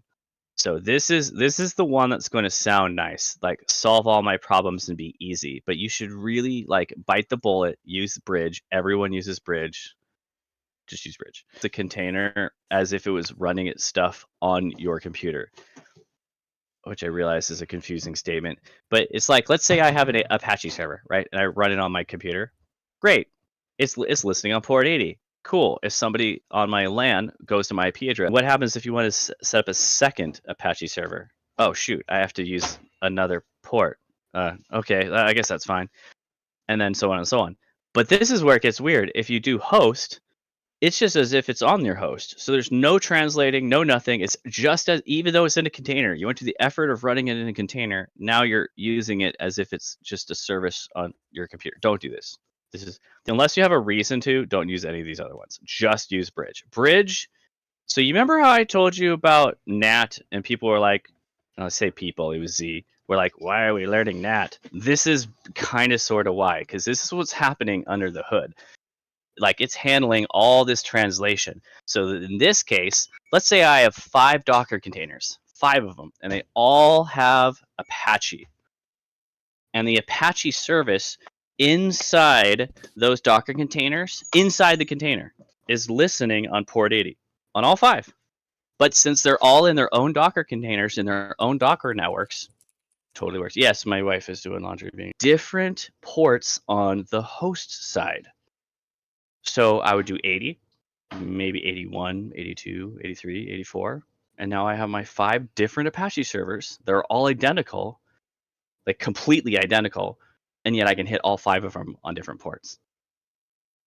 Speaker 2: So this is the one that's going to sound nice, like solve all my problems and be easy, but you should really like bite the bullet, use Bridge. Everyone uses Bridge. Just use Bridge. The container as if it was running its stuff on your computer, which I realize is a confusing statement, but it's like, let's say I have an Apache server, right? And I run it on my computer. Great. It's listening on port 80. Cool. If somebody on my LAN goes to my IP address, what happens if you want to set up a second Apache server? Oh, shoot. I have to use another port. Okay. I guess that's fine. And then so on and so on. But this is where it gets weird. If you do host, it's just as if it's on your host. So there's no translating, no nothing. It's just as, even though it's in a container, you went to the effort of running it in a container. Now you're using it as if it's just a service on your computer. Don't do this. This is, unless you have a reason to, don't use any of these other ones. Just use Bridge. Bridge. So you remember how I told you about NAT and people were like, I say people, it was Z. We're like, why are we learning NAT? This is kind of sort of why, because this is what's happening under the hood. Like it's handling all this translation. So in this case, let's say I have 5 Docker containers, 5 of them, and they all have Apache. And the Apache service inside those Docker containers, inside the container, is listening on port 80 on all 5. But since they're all in their own Docker containers, in their own Docker networks, totally works. Yes, my wife is doing laundry. Being different ports on the host side. So I would do 80, maybe 81, 82, 83, 84. And now I have my 5 different Apache servers. They're all identical, like completely identical. And yet I can hit all 5 of them on different ports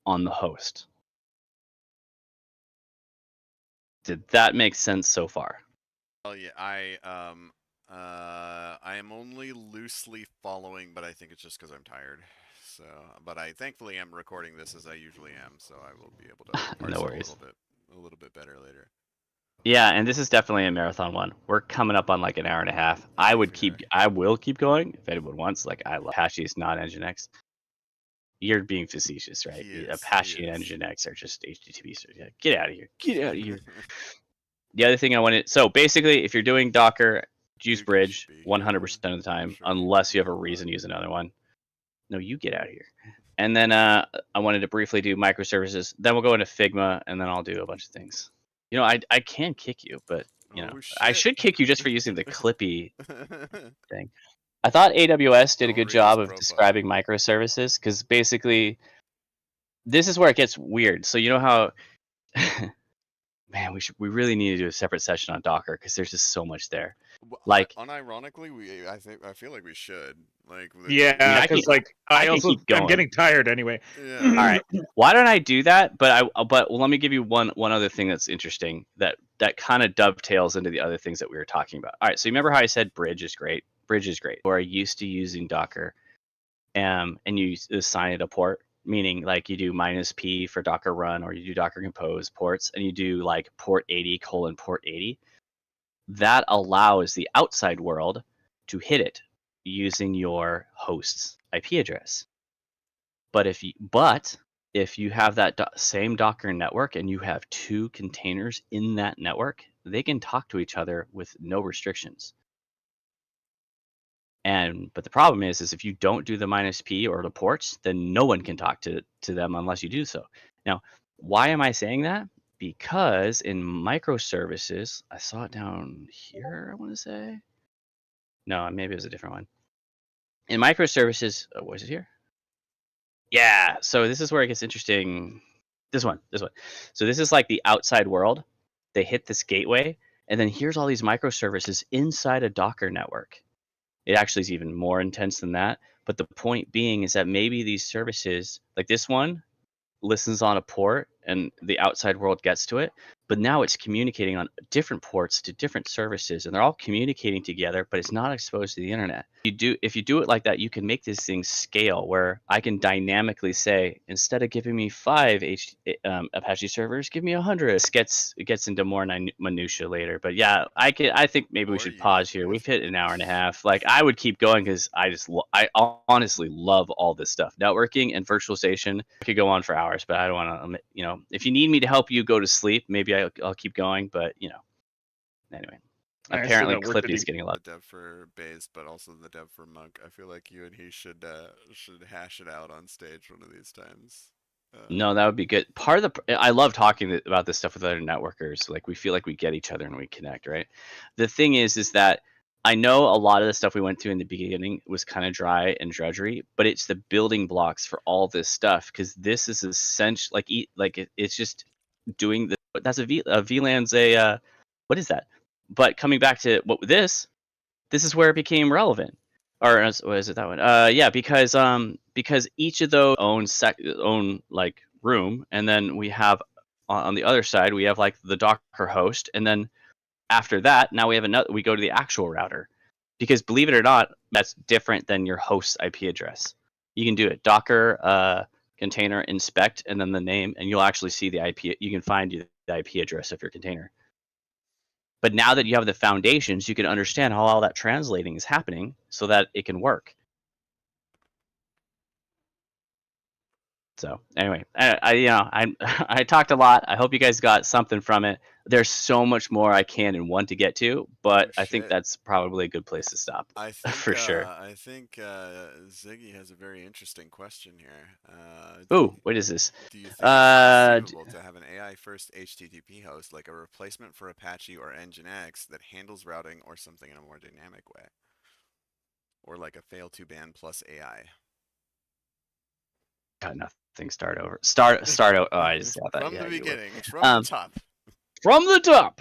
Speaker 2: on the host. Did that make sense so far?
Speaker 1: Well, yeah, I am only loosely following, but I think it's just because I'm tired. So, but I thankfully am recording this as I usually am, so I will be able to parse
Speaker 2: No
Speaker 1: it
Speaker 2: worries.
Speaker 1: a little bit better later.
Speaker 2: Yeah, and this is definitely a marathon one. We're coming up on like an hour and a half. I will keep going if anyone wants. Like I love Apache's not Nginx. You're being facetious, right? Apache and Nginx are just HTTP. So yeah, get out of here. Get out of here. the other thing I wanted, so basically, if you're doing Docker, use
Speaker 1: Duke
Speaker 2: Bridge
Speaker 1: should be
Speaker 2: 100%
Speaker 1: here.
Speaker 2: of the time,
Speaker 1: Sure you
Speaker 2: unless you have a
Speaker 1: know
Speaker 2: reason
Speaker 1: that.
Speaker 2: to use another one. No, you get out of here. And then I wanted to briefly do microservices. Then we'll go into Figma, and then I'll do a bunch of things. You know, I can kick you, but you know,
Speaker 1: Oh
Speaker 2: I
Speaker 1: shit.
Speaker 2: should kick you just for using the Clippy thing. I thought AWS did a
Speaker 1: Don't
Speaker 2: good
Speaker 1: read his
Speaker 2: job of
Speaker 1: profile.
Speaker 2: describing microservices, because basically, this is where it gets weird. So you know how, man, we really need to do a separate session on Docker, because there's just so much there. Like,
Speaker 1: Unironically, I feel like we should. Like,
Speaker 2: I mean,
Speaker 3: Yeah, because like
Speaker 2: I
Speaker 3: I
Speaker 2: can
Speaker 3: also
Speaker 2: keep going.
Speaker 3: I'm getting tired anyway.
Speaker 1: yeah.
Speaker 2: All right. Why don't I do that? But let me give you one other thing that's interesting that kind of dovetails into the other things that we were talking about. All right. So you remember how I said Bridge is great? Bridge is great. Or I used to using Docker, and you assign it a port, meaning like you do -p for Docker run, or you do Docker compose ports, and you do like port 80 : port 80. That allows the outside world to hit it using your host's IP address. But if you have that same Docker network and you have 2 containers in that network, they can talk to each other with no restrictions. But the problem is if you don't do the -p or the ports, then no one can talk to them unless you do so. Now, why am I saying that? Because in microservices, I saw it down here, I want to say. No, maybe it was a different one. In microservices, was it here? Yeah, so this is where it gets interesting. This one. So this is like the outside world. They hit this gateway, and then here's all these microservices inside a Docker network. It actually is even more intense than that. But the point being is that maybe these services, like this one, listens on a port and the outside world gets to it, but now it's communicating on different ports to different services, and they're all communicating together, but it's not exposed to the internet. If you do it like that, you can make these things scale, where I can dynamically say, instead of giving me 5 Apache servers, give me 100. It gets into more minutia later, but yeah, I think maybe we
Speaker 1: Or
Speaker 2: should
Speaker 1: you
Speaker 2: pause
Speaker 1: just
Speaker 2: here.
Speaker 1: wish
Speaker 2: We've hit
Speaker 1: for
Speaker 2: an
Speaker 1: it.
Speaker 2: hour and a half. Like, I would keep going because I honestly love all this stuff, networking and virtualization. I could go on for hours, but I don't want to. You know, if you need me to help you go to sleep, maybe I'll keep going. But you know, anyway.
Speaker 3: I still
Speaker 2: Apparently,
Speaker 3: got work to do.
Speaker 2: Clippy's getting a lot.
Speaker 1: The dev for Baze, but also the dev for Monk. I feel like you and he should hash it out on stage one of these times.
Speaker 2: No, that would be good. I love talking about this stuff with other networkers. Like, we feel like we get each other and we connect, right? The thing is that I know a lot of the stuff we went through in the beginning was kind of dry and drudgery, but it's the building blocks for all this stuff, because this is essential. It's just doing the. That's a VLAN's a what is that? But coming back to this is where it became relevant. Or what is it, that one? Yeah, because each of those own like room, and then we have on the other side we have like the Docker host, and then after that now we have another. We go to the actual router, because believe it or not, that's different than your host's IP address. You can do it Docker container inspect and then the name, and you'll actually see the IP. You can find the IP address of your container. But now that you have the foundations, you can understand how all that translating is happening so that it can work. So anyway, I talked a lot. I hope you guys got something from it. There's so much more I can and want to get to, but I think that's probably a good place to stop. For sure.
Speaker 1: I think Ziggy has a very interesting question here.
Speaker 2: Ooh, what is this?
Speaker 1: Do you think it's conceivable to have an AI-first HTTP host, like a replacement for Apache or Nginx, that handles routing or something in a more dynamic way? Or like a fail-to-ban plus AI?
Speaker 2: Got nothing. Start over. Start over. Oh, I just got that.
Speaker 1: From
Speaker 2: yeah,
Speaker 1: the beginning, from the top.
Speaker 2: From the top.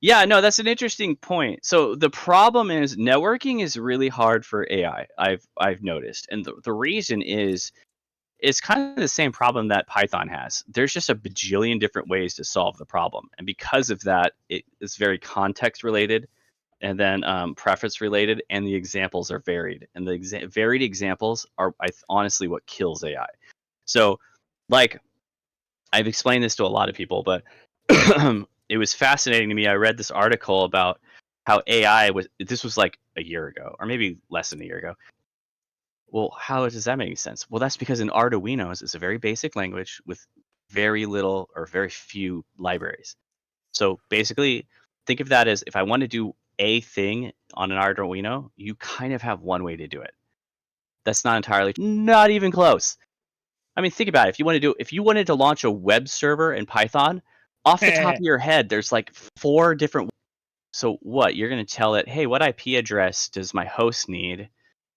Speaker 2: Yeah, no, that's an interesting point. So the problem is networking is really hard for AI. I've noticed, and the reason is it's kind of the same problem that Python has. There's just a bajillion different ways to solve the problem, and because of that, it is very context related, and then preference related, and the examples are varied, and the varied examples are honestly what kills AI. So, like, I've explained this to a lot of people, but it was fascinating to me. I read this article about how AI was. This was like a year ago, or maybe less than a year ago. Well, how does that make any sense? Well, that's because in Arduinos, it's a very basic language with very little or very few libraries. So basically, think of that as if I want to do a thing on an Arduino, you kind of have one way to do it. That's not even close. I mean, think about it. If you wanted to launch a web server in Python, off the top of your head, there's like 4 different. So what? You're going to tell it, hey, what IP address does my host need?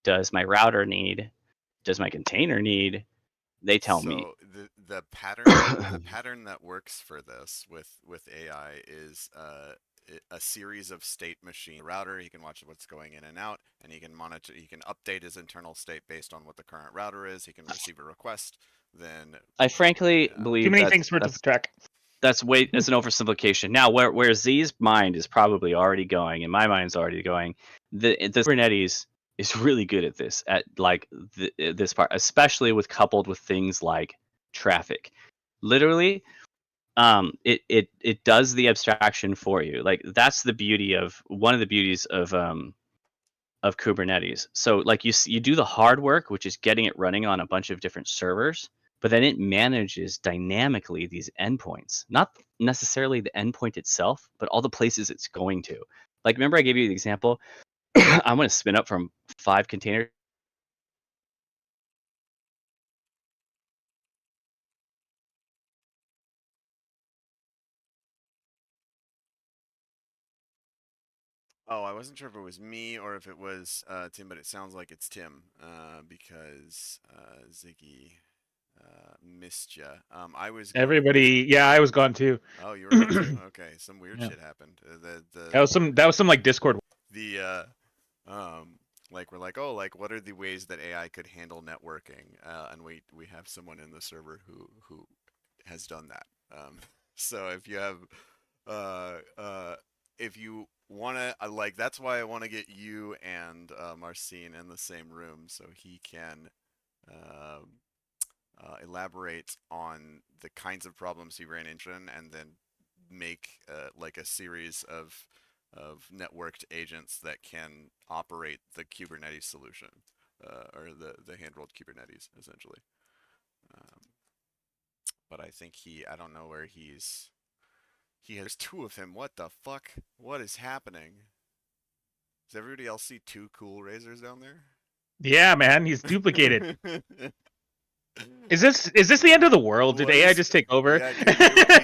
Speaker 2: Does my router need? Does my container need? They tell me.
Speaker 1: So the pattern that works for this with AI is a series of state machine router. He can watch what's going in and out, and he can monitor. He can update his internal state based on what the current router is. He can receive a request. Then
Speaker 2: I frankly believe
Speaker 3: too many things for it to track.
Speaker 2: That's an oversimplification. Now, where Z's mind is probably already going, and my mind's already going, the Kubernetes is really good at this, at like this part, especially coupled with things like traffic. Literally, it does the abstraction for you. Like that's one of the beauties of Kubernetes. So like you do the hard work, which is getting it running on a bunch of different servers, but then it manages dynamically these endpoints, not necessarily the endpoint itself, but all the places it's going to. Like, remember I gave you the example? I'm going to spin up from 5 containers.
Speaker 1: Oh, I wasn't sure if it was me or if it was Tim, but it sounds like it's Tim because Ziggy missed ya. I was
Speaker 3: Everybody, yeah, I was gone too.
Speaker 1: Oh, you were gone too? Okay, some weird shit happened.
Speaker 3: That was some like Discord.
Speaker 1: Like we're like, oh, like what are the ways that AI could handle networking? And we have someone in the server who has done that. So if you have if you want to like, that's why I want to get you and Marcin in the same room so he can elaborate on the kinds of problems he ran into and then make like a series of networked agents that can operate the Kubernetes solution or the hand-rolled Kubernetes essentially. But I think I don't know where he has 2 of him. What the fuck? What is happening? Does everybody else see 2 coolrazors down there?
Speaker 3: Yeah, man, he's duplicated. Is this the end of the world? Did AI just take over?
Speaker 1: Yeah,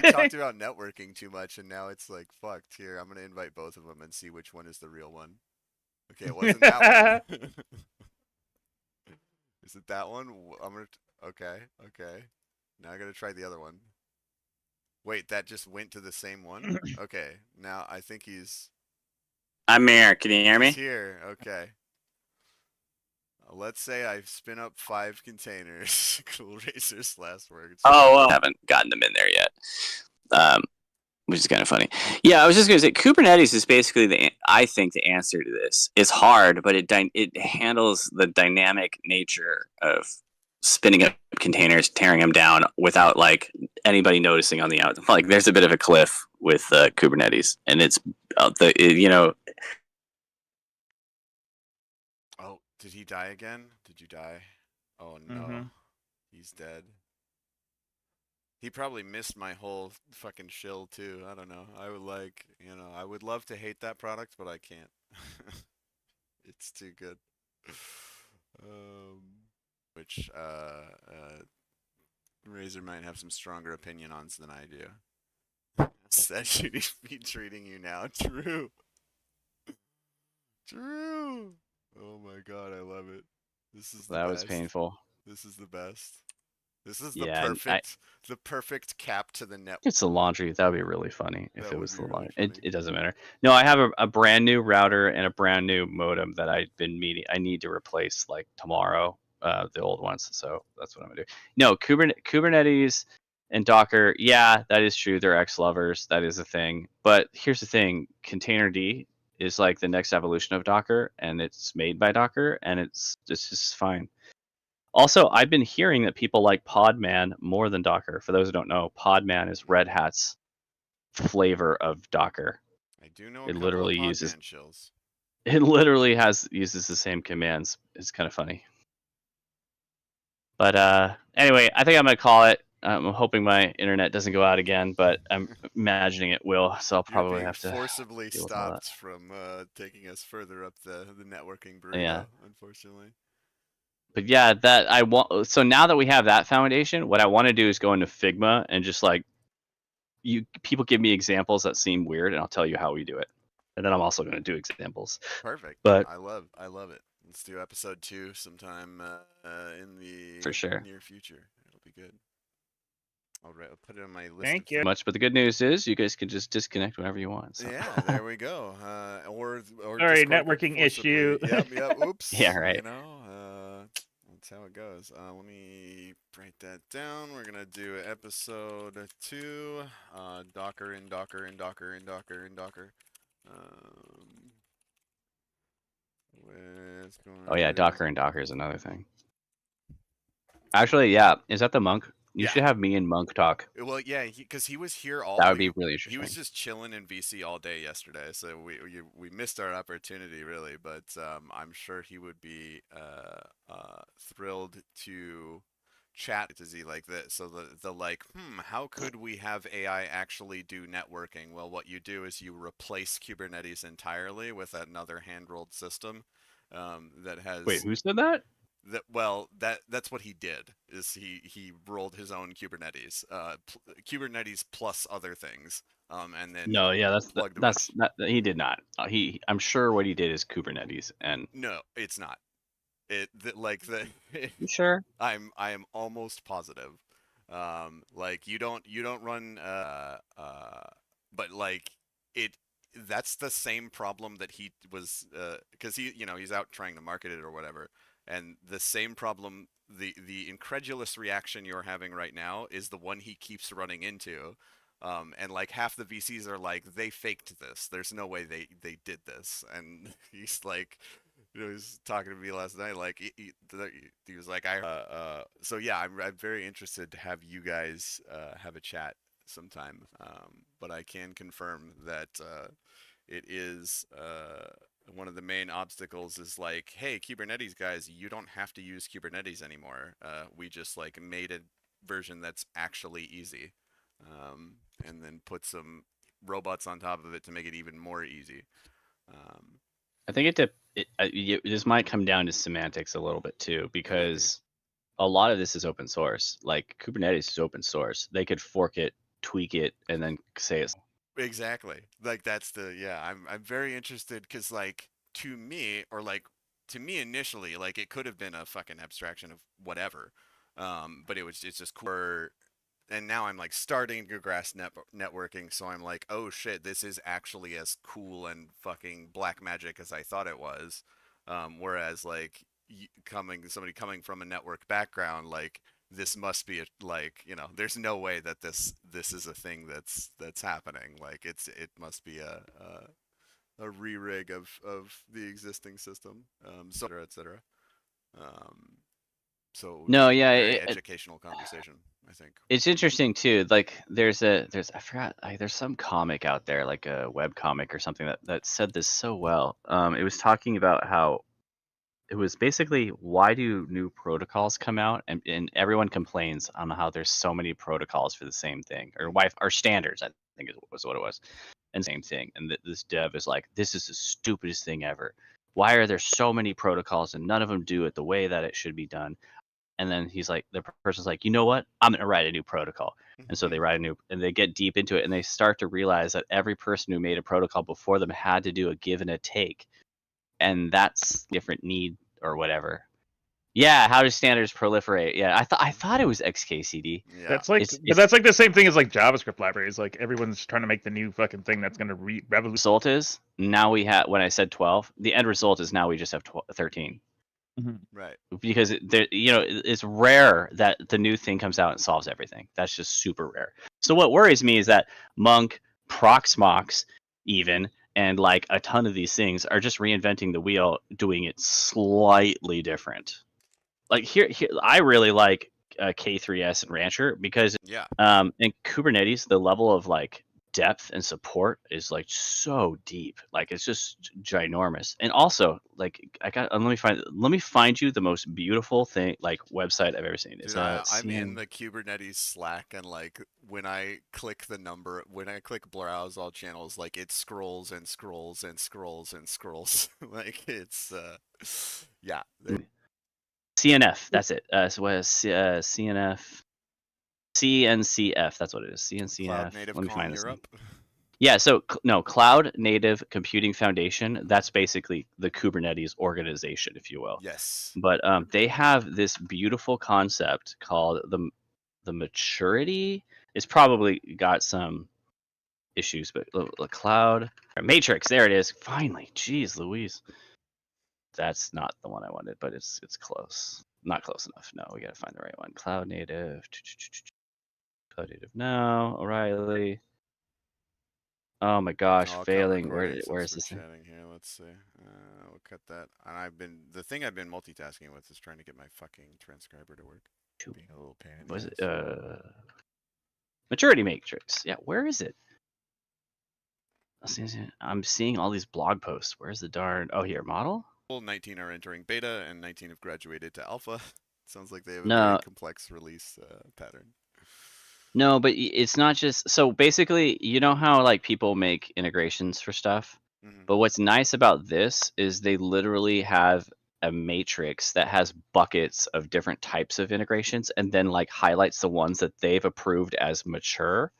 Speaker 1: we talked about networking too much, and now it's like, fucked. Here, I'm gonna invite both of them and see which one is the real one. Okay, it wasn't that one. Is it that one? Okay. Now I gotta try the other one. Wait, that just went to the same one? Okay, now I think he's...
Speaker 4: I'm here. Can you hear me?
Speaker 1: He's here, okay. Let's say I spin up 5 containers. coolrazor's last words.
Speaker 4: Oh, well, I haven't gotten them in there yet, which is kind of funny. Yeah, I was just going to say Kubernetes is basically I think the answer to this. It's hard, but it handles the dynamic nature of spinning up containers, tearing them down without like anybody noticing on the outside. Like there's a bit of a cliff with Kubernetes, and it's
Speaker 1: Oh, did he die again? Did you die? Oh no, he's dead. He probably missed my whole fucking shill too. I don't know. I would love to hate that product, but I can't. It's too good. Which Razor might have some stronger opinion on than I do. Said she'd be treating you now. True. Oh my god, I love it. This is the best.
Speaker 2: That was painful.
Speaker 1: This is the best. This is the perfect cap to the network.
Speaker 2: It's the laundry. That would be really funny if it was the laundry. It doesn't matter. No, I have a brand new router and a brand new modem that I need to replace like tomorrow. The old ones. So that's what I'm gonna do. No, Kubernetes and Docker. Yeah, that is true. They're ex-lovers. That is a thing. But here's the thing: Containerd is like the next evolution of Docker, and it's made by Docker, and it's just fine. Also, I've been hearing that people like Podman more than Docker. For those who don't know, Podman is Red Hat's flavor of Docker.
Speaker 1: I do know.
Speaker 2: It literally uses
Speaker 1: chills.
Speaker 2: It literally uses the same commands. It's kind of funny. But anyway, I think I'm gonna call it. I'm hoping my internet doesn't go out again, but I'm imagining it will. So I'll
Speaker 1: You're
Speaker 2: probably
Speaker 1: being
Speaker 2: have to
Speaker 1: forcibly
Speaker 2: deal with all that.
Speaker 1: stopped from taking us further up the networking burrito,
Speaker 2: Yeah.
Speaker 1: unfortunately.
Speaker 2: But yeah, that I want. So now that we have that foundation, what I want to do is go into Figma and just like people give me examples that seem weird, and I'll tell you how we do it. And then I'm also going to do examples.
Speaker 1: Perfect.
Speaker 2: But
Speaker 1: I love it. Let's do episode 2 sometime in the
Speaker 2: For sure.
Speaker 1: near future. It'll be good. I'll put it on my list.
Speaker 3: Thank you.
Speaker 2: much, but the good news is you guys can just disconnect whenever you want. So.
Speaker 1: Yeah, there we go. Or
Speaker 3: Sorry,
Speaker 1: Discord
Speaker 3: networking
Speaker 1: forcibly-
Speaker 3: issue.
Speaker 1: Yep. Oops.
Speaker 2: Yeah, right.
Speaker 1: You know, that's how it goes. Let me write that down. We're gonna do episode 2. Docker and Docker and Docker and Docker and Docker.
Speaker 2: Oh yeah, Docker and Docker is another thing. Actually, yeah, is that the Monk? You should have me and Monk talk.
Speaker 1: Well, yeah, because he was here all.
Speaker 2: That would be really
Speaker 1: He
Speaker 2: interesting.
Speaker 1: was just chilling in VC all day yesterday, so we missed our opportunity really. But I'm sure he would be thrilled to chat to Z like this. So the like, how could we have AI actually do networking? Well, what you do is you replace Kubernetes entirely with another hand-rolled system that has.
Speaker 2: Wait, who said that?
Speaker 1: That's what he did. Is he rolled his own Kubernetes, Kubernetes plus other things, and then
Speaker 2: No, yeah,
Speaker 1: plugged a
Speaker 2: that's
Speaker 1: bunch.
Speaker 2: not. He did not. I'm sure what he did is Kubernetes, and
Speaker 1: No, it's not.
Speaker 2: You sure?
Speaker 1: I am almost positive. Like you don't run but like it. That's the same problem that he was because he's out trying to market it or whatever. And the same problem, the incredulous reaction you're having right now is the one he keeps running into. And like half the VCs are like, they faked this. There's no way they did this. And he's like, he was talking to me last night. Like he was like, so yeah, I'm very interested to have you guys have a chat sometime. But I can confirm that it is one of the main obstacles is like, hey, Kubernetes guys, you don't have to use Kubernetes anymore. We just like made a version that's actually easy, and then put some robots on top of it to make it even more easy.
Speaker 2: I think this might come down to semantics a little bit too, because a lot of this is open source. Like Kubernetes is open source. They could fork it, tweak it, and then say it's
Speaker 1: Exactly. Like that's I'm very interested because like to me initially like it could have been a fucking abstraction of whatever, but it's just cool. And now I'm like starting to grasp networking, so I'm like, oh shit, this is actually as cool and fucking black magic as I thought it was. Whereas like somebody coming from a network background, like this must be there's no way that this is a thing that's happening. Like it must be a re-rig of the existing system, so et cetera. So
Speaker 2: no, yeah,
Speaker 1: very educational conversation, I think.
Speaker 2: It's interesting too. Like there's I forgot, there's some comic out there, like a web comic or something that said this so well. It was talking about how it was basically, why do new protocols come out and everyone complains on how there's so many protocols for the same thing, or standards, I think was what it was, and same thing. And this dev is like, this is the stupidest thing ever. Why are there so many protocols and none of them do it the way that it should be done? And then he's like, the person's like, you know what? I'm gonna write a new protocol. And so they write and they get deep into it, and they start to realize that every person who made a protocol before them had to do a give and a take. And that's different need or whatever. Yeah, how do standards proliferate? Yeah, I thought it was XKCD.
Speaker 1: Yeah.
Speaker 3: That's like, but that's like the same thing as like JavaScript libraries. Like everyone's trying to make the new fucking thing that's gonna revolutionize.
Speaker 2: Result is now we have, when I said 12, the end result is now we just have 13.
Speaker 1: Right.
Speaker 2: Because it's rare that the new thing comes out and solves everything. That's just super rare. So what worries me is that Monk, Proxmox, even, and like a ton of these things are just reinventing the wheel, doing it slightly different. Like here I really like K3s and Rancher because in Kubernetes the level of like depth and support is like so deep. Like it's just ginormous. And also, like let me find you the most beautiful thing like website I've ever seen. Is
Speaker 1: Dude, I'm in
Speaker 2: CN.
Speaker 1: the Kubernetes Slack, and like when I click when I click browse all channels, like it scrolls and scrolls and scrolls and scrolls. Like it's yeah.
Speaker 2: CNF, that's it. So what is CNF? CNCF, that's what it is. CNCF.
Speaker 1: Cloud Native
Speaker 2: Let me
Speaker 1: Com
Speaker 2: find this thing.
Speaker 1: Europe.
Speaker 2: Yeah, so no, Cloud Native Computing Foundation, that's basically the Kubernetes organization, if you will.
Speaker 1: Yes.
Speaker 2: But they have this beautiful concept called the maturity. It's probably got some issues, but the cloud matrix, there it is. Finally, jeez Louise. That's not the one I wanted, but it's close. Not close enough. No, we gotta find the right one. Cloud Native. Cloud Native now. O'Reilly. Oh my gosh,
Speaker 1: Oh, I'll cut
Speaker 2: failing.
Speaker 1: recording
Speaker 2: Where
Speaker 1: since
Speaker 2: is
Speaker 1: we're
Speaker 2: this thing?
Speaker 1: chatting here. Let's see. We'll cut that. And the thing I've been multitasking with is trying to get my fucking transcriber to work. Being a little pain in the
Speaker 2: Was
Speaker 1: ass.
Speaker 2: it maturity matrix? Yeah, where is it? I'm seeing all these blog posts. Where's the darn? Oh, here, model.
Speaker 1: 19 are entering beta, and 19 have graduated to alpha. Sounds like they have a very
Speaker 2: No,
Speaker 1: complex release pattern.
Speaker 2: no, but it's not just. So basically, you know how like people make integrations for stuff,
Speaker 1: Mhm.
Speaker 2: but what's nice about this is they literally have a matrix that has buckets of different types of integrations, and then like highlights the ones that they've approved as mature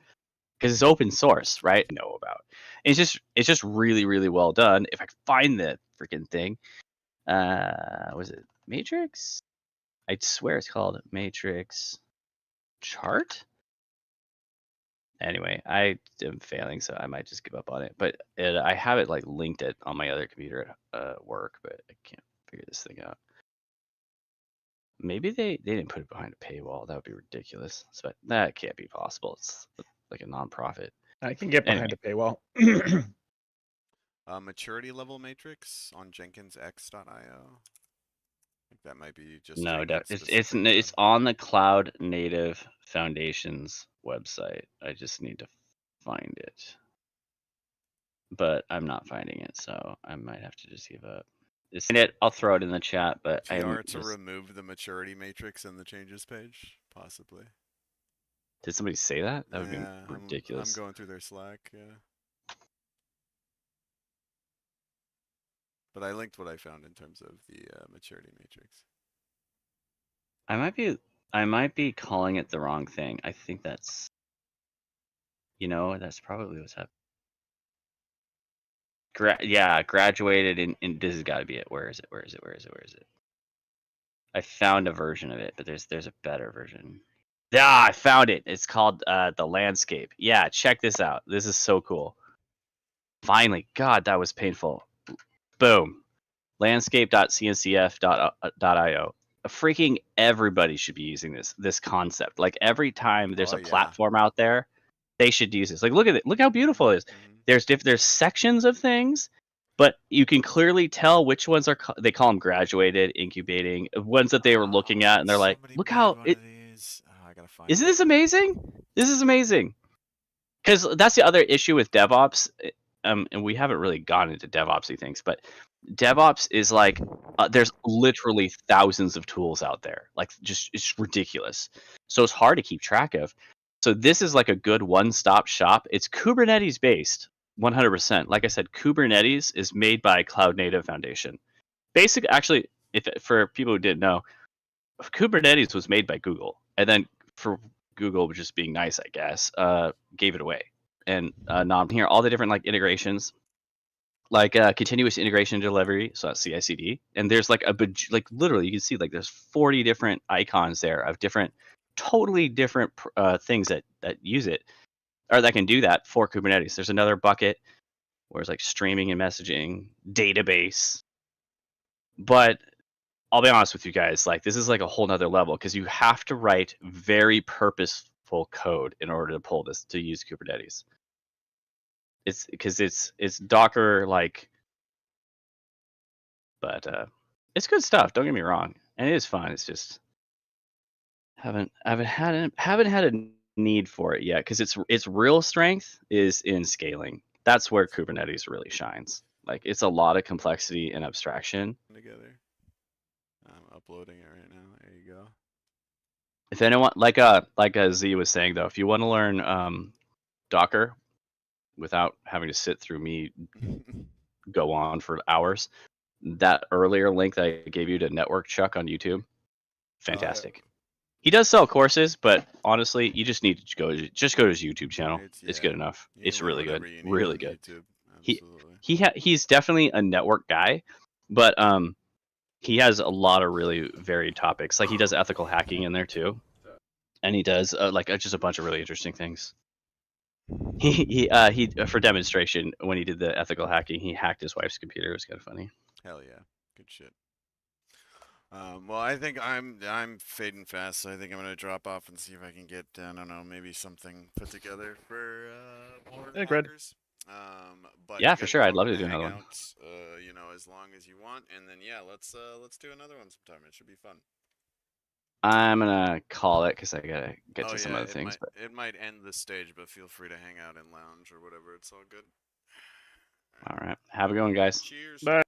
Speaker 2: because it's open source, right? Know about. It's just really really well done. If I can find the freaking thing, was it Matrix? I swear it's called Matrix Chart. Anyway, I am failing, so I might just give up on it. But I have it like linked it on my other computer at work, but I can't figure this thing out. Maybe they didn't put it behind a paywall. That would be ridiculous. So that can't be possible. It's like a nonprofit.
Speaker 3: I can get behind
Speaker 2: Anyway.
Speaker 3: a paywall.
Speaker 1: Maturity level matrix on JenkinsX.io. I think that might be just
Speaker 2: No,
Speaker 1: Jenkins
Speaker 2: it's
Speaker 1: specific.
Speaker 2: on the Cloud Native Foundation's website. I just need to find it, but I'm not finding it, so I might have to just give up. I'll throw it in the chat, but I'm
Speaker 1: PR to
Speaker 2: just.
Speaker 1: remove the maturity matrix in the changes page, possibly.
Speaker 2: Did somebody say that? That would be
Speaker 1: Yeah,
Speaker 2: ridiculous.
Speaker 1: I'm going through their Slack. Yeah. But I linked what I found in terms of the maturity matrix.
Speaker 2: I might be calling it the wrong thing. I think that's, that's probably what's happening. Yeah, graduated in this has got to be it. Where is it? Where is it? Where is it? Where is it? I found a version of it, but there's a better version. Yeah, I found it. It's called the landscape. Yeah, check this out. This is so cool. Finally, God, that was painful. Boom. Landscape.cncf.io. Freaking everybody should be using this concept. Like every time there's a platform out there, they should use this. Like look at it. Look how beautiful it is. There's sections of things, but you can clearly tell which ones they call them graduated, incubating, ones that they were looking at, and they're like, look how it.
Speaker 1: I gotta find
Speaker 2: Isn't this amazing? This is amazing. Because that's the other issue with DevOps, and we haven't really gone into DevOpsy things, but DevOps is like there's literally thousands of tools out there. Like just it's ridiculous. So it's hard to keep track of. So this is like a good one-stop shop. It's Kubernetes based, 100%. Like I said, Kubernetes is made by Cloud Native Foundation. Actually, for people who didn't know, Kubernetes was made by Google, and then for Google just being nice, I guess, gave it away. And here all the different like integrations, like continuous integration delivery, so that's CI/CD, and there's like like literally you can see like there's 40 different icons there of totally different things that use it or that can do that for Kubernetes. There's another bucket where it's like streaming and messaging, database, but I'll be honest with you guys, like this is like a whole nother level because you have to write very purposeful code in order to pull this to use Kubernetes. It's because it's Docker like, but it's good stuff. Don't get me wrong, and it is fun. It's just haven't had need for it yet because its real strength is in scaling. That's where Kubernetes really shines. Like it's a lot of complexity and abstraction.
Speaker 1: Together. I'm uploading it right now. There you go.
Speaker 2: If anyone like Z was saying though, if you want to learn Docker without having to sit through me go on for hours, that earlier link that I gave you to Network Chuck on YouTube, fantastic. He does sell courses, but honestly, you just need to go to his YouTube channel. It's good enough. It's really good, really good. He's definitely a network guy, but he has a lot of really varied topics. Like he does ethical hacking in there too, and he does just a bunch of really interesting things. He for demonstration when he did the ethical hacking, he hacked his wife's computer. It was kind of funny.
Speaker 1: Hell yeah, good shit. Well, I think I'm fading fast, so I think I'm gonna drop off and see if I can get I don't know, maybe something put together for more hackers. But
Speaker 2: yeah, for sure, I'd love to do another one.
Speaker 1: You know, as long as you want, and then yeah, let's do another one sometime. It should be fun.
Speaker 2: I'm gonna call it because I gotta get to some other things.
Speaker 1: But it might end this stage, but feel free to hang out in lounge or whatever. It's all good.
Speaker 2: All right, have a good one, guys.
Speaker 1: Cheers.
Speaker 3: Bye.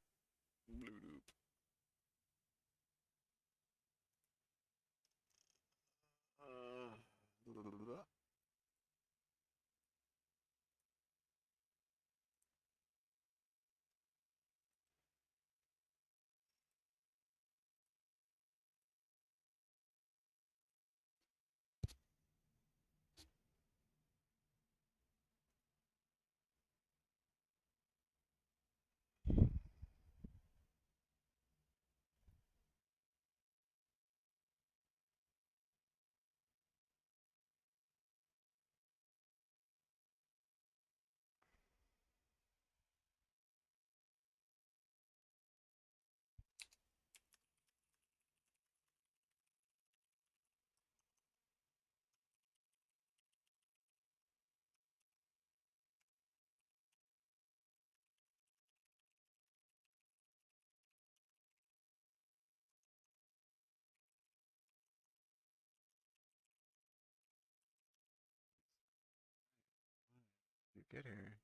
Speaker 1: You get here.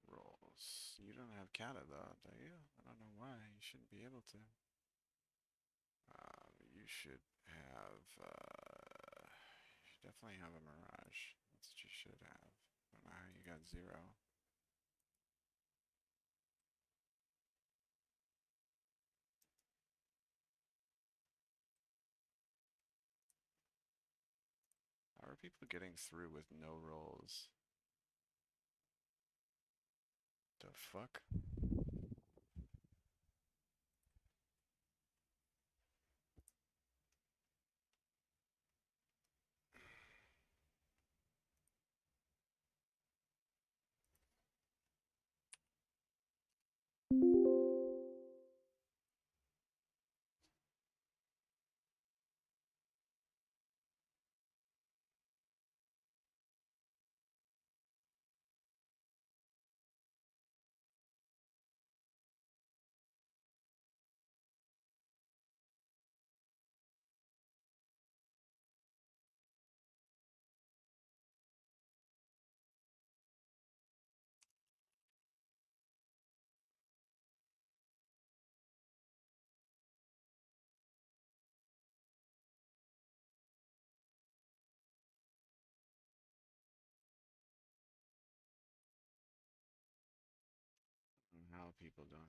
Speaker 1: Rolls. You don't have Kata though, do you? I don't know why. You shouldn't be able to. You should have. You should definitely have a Mirage. That's what you should have. I don't know how you got 0. How are people getting through with no rolls? The fuck? How are people doing?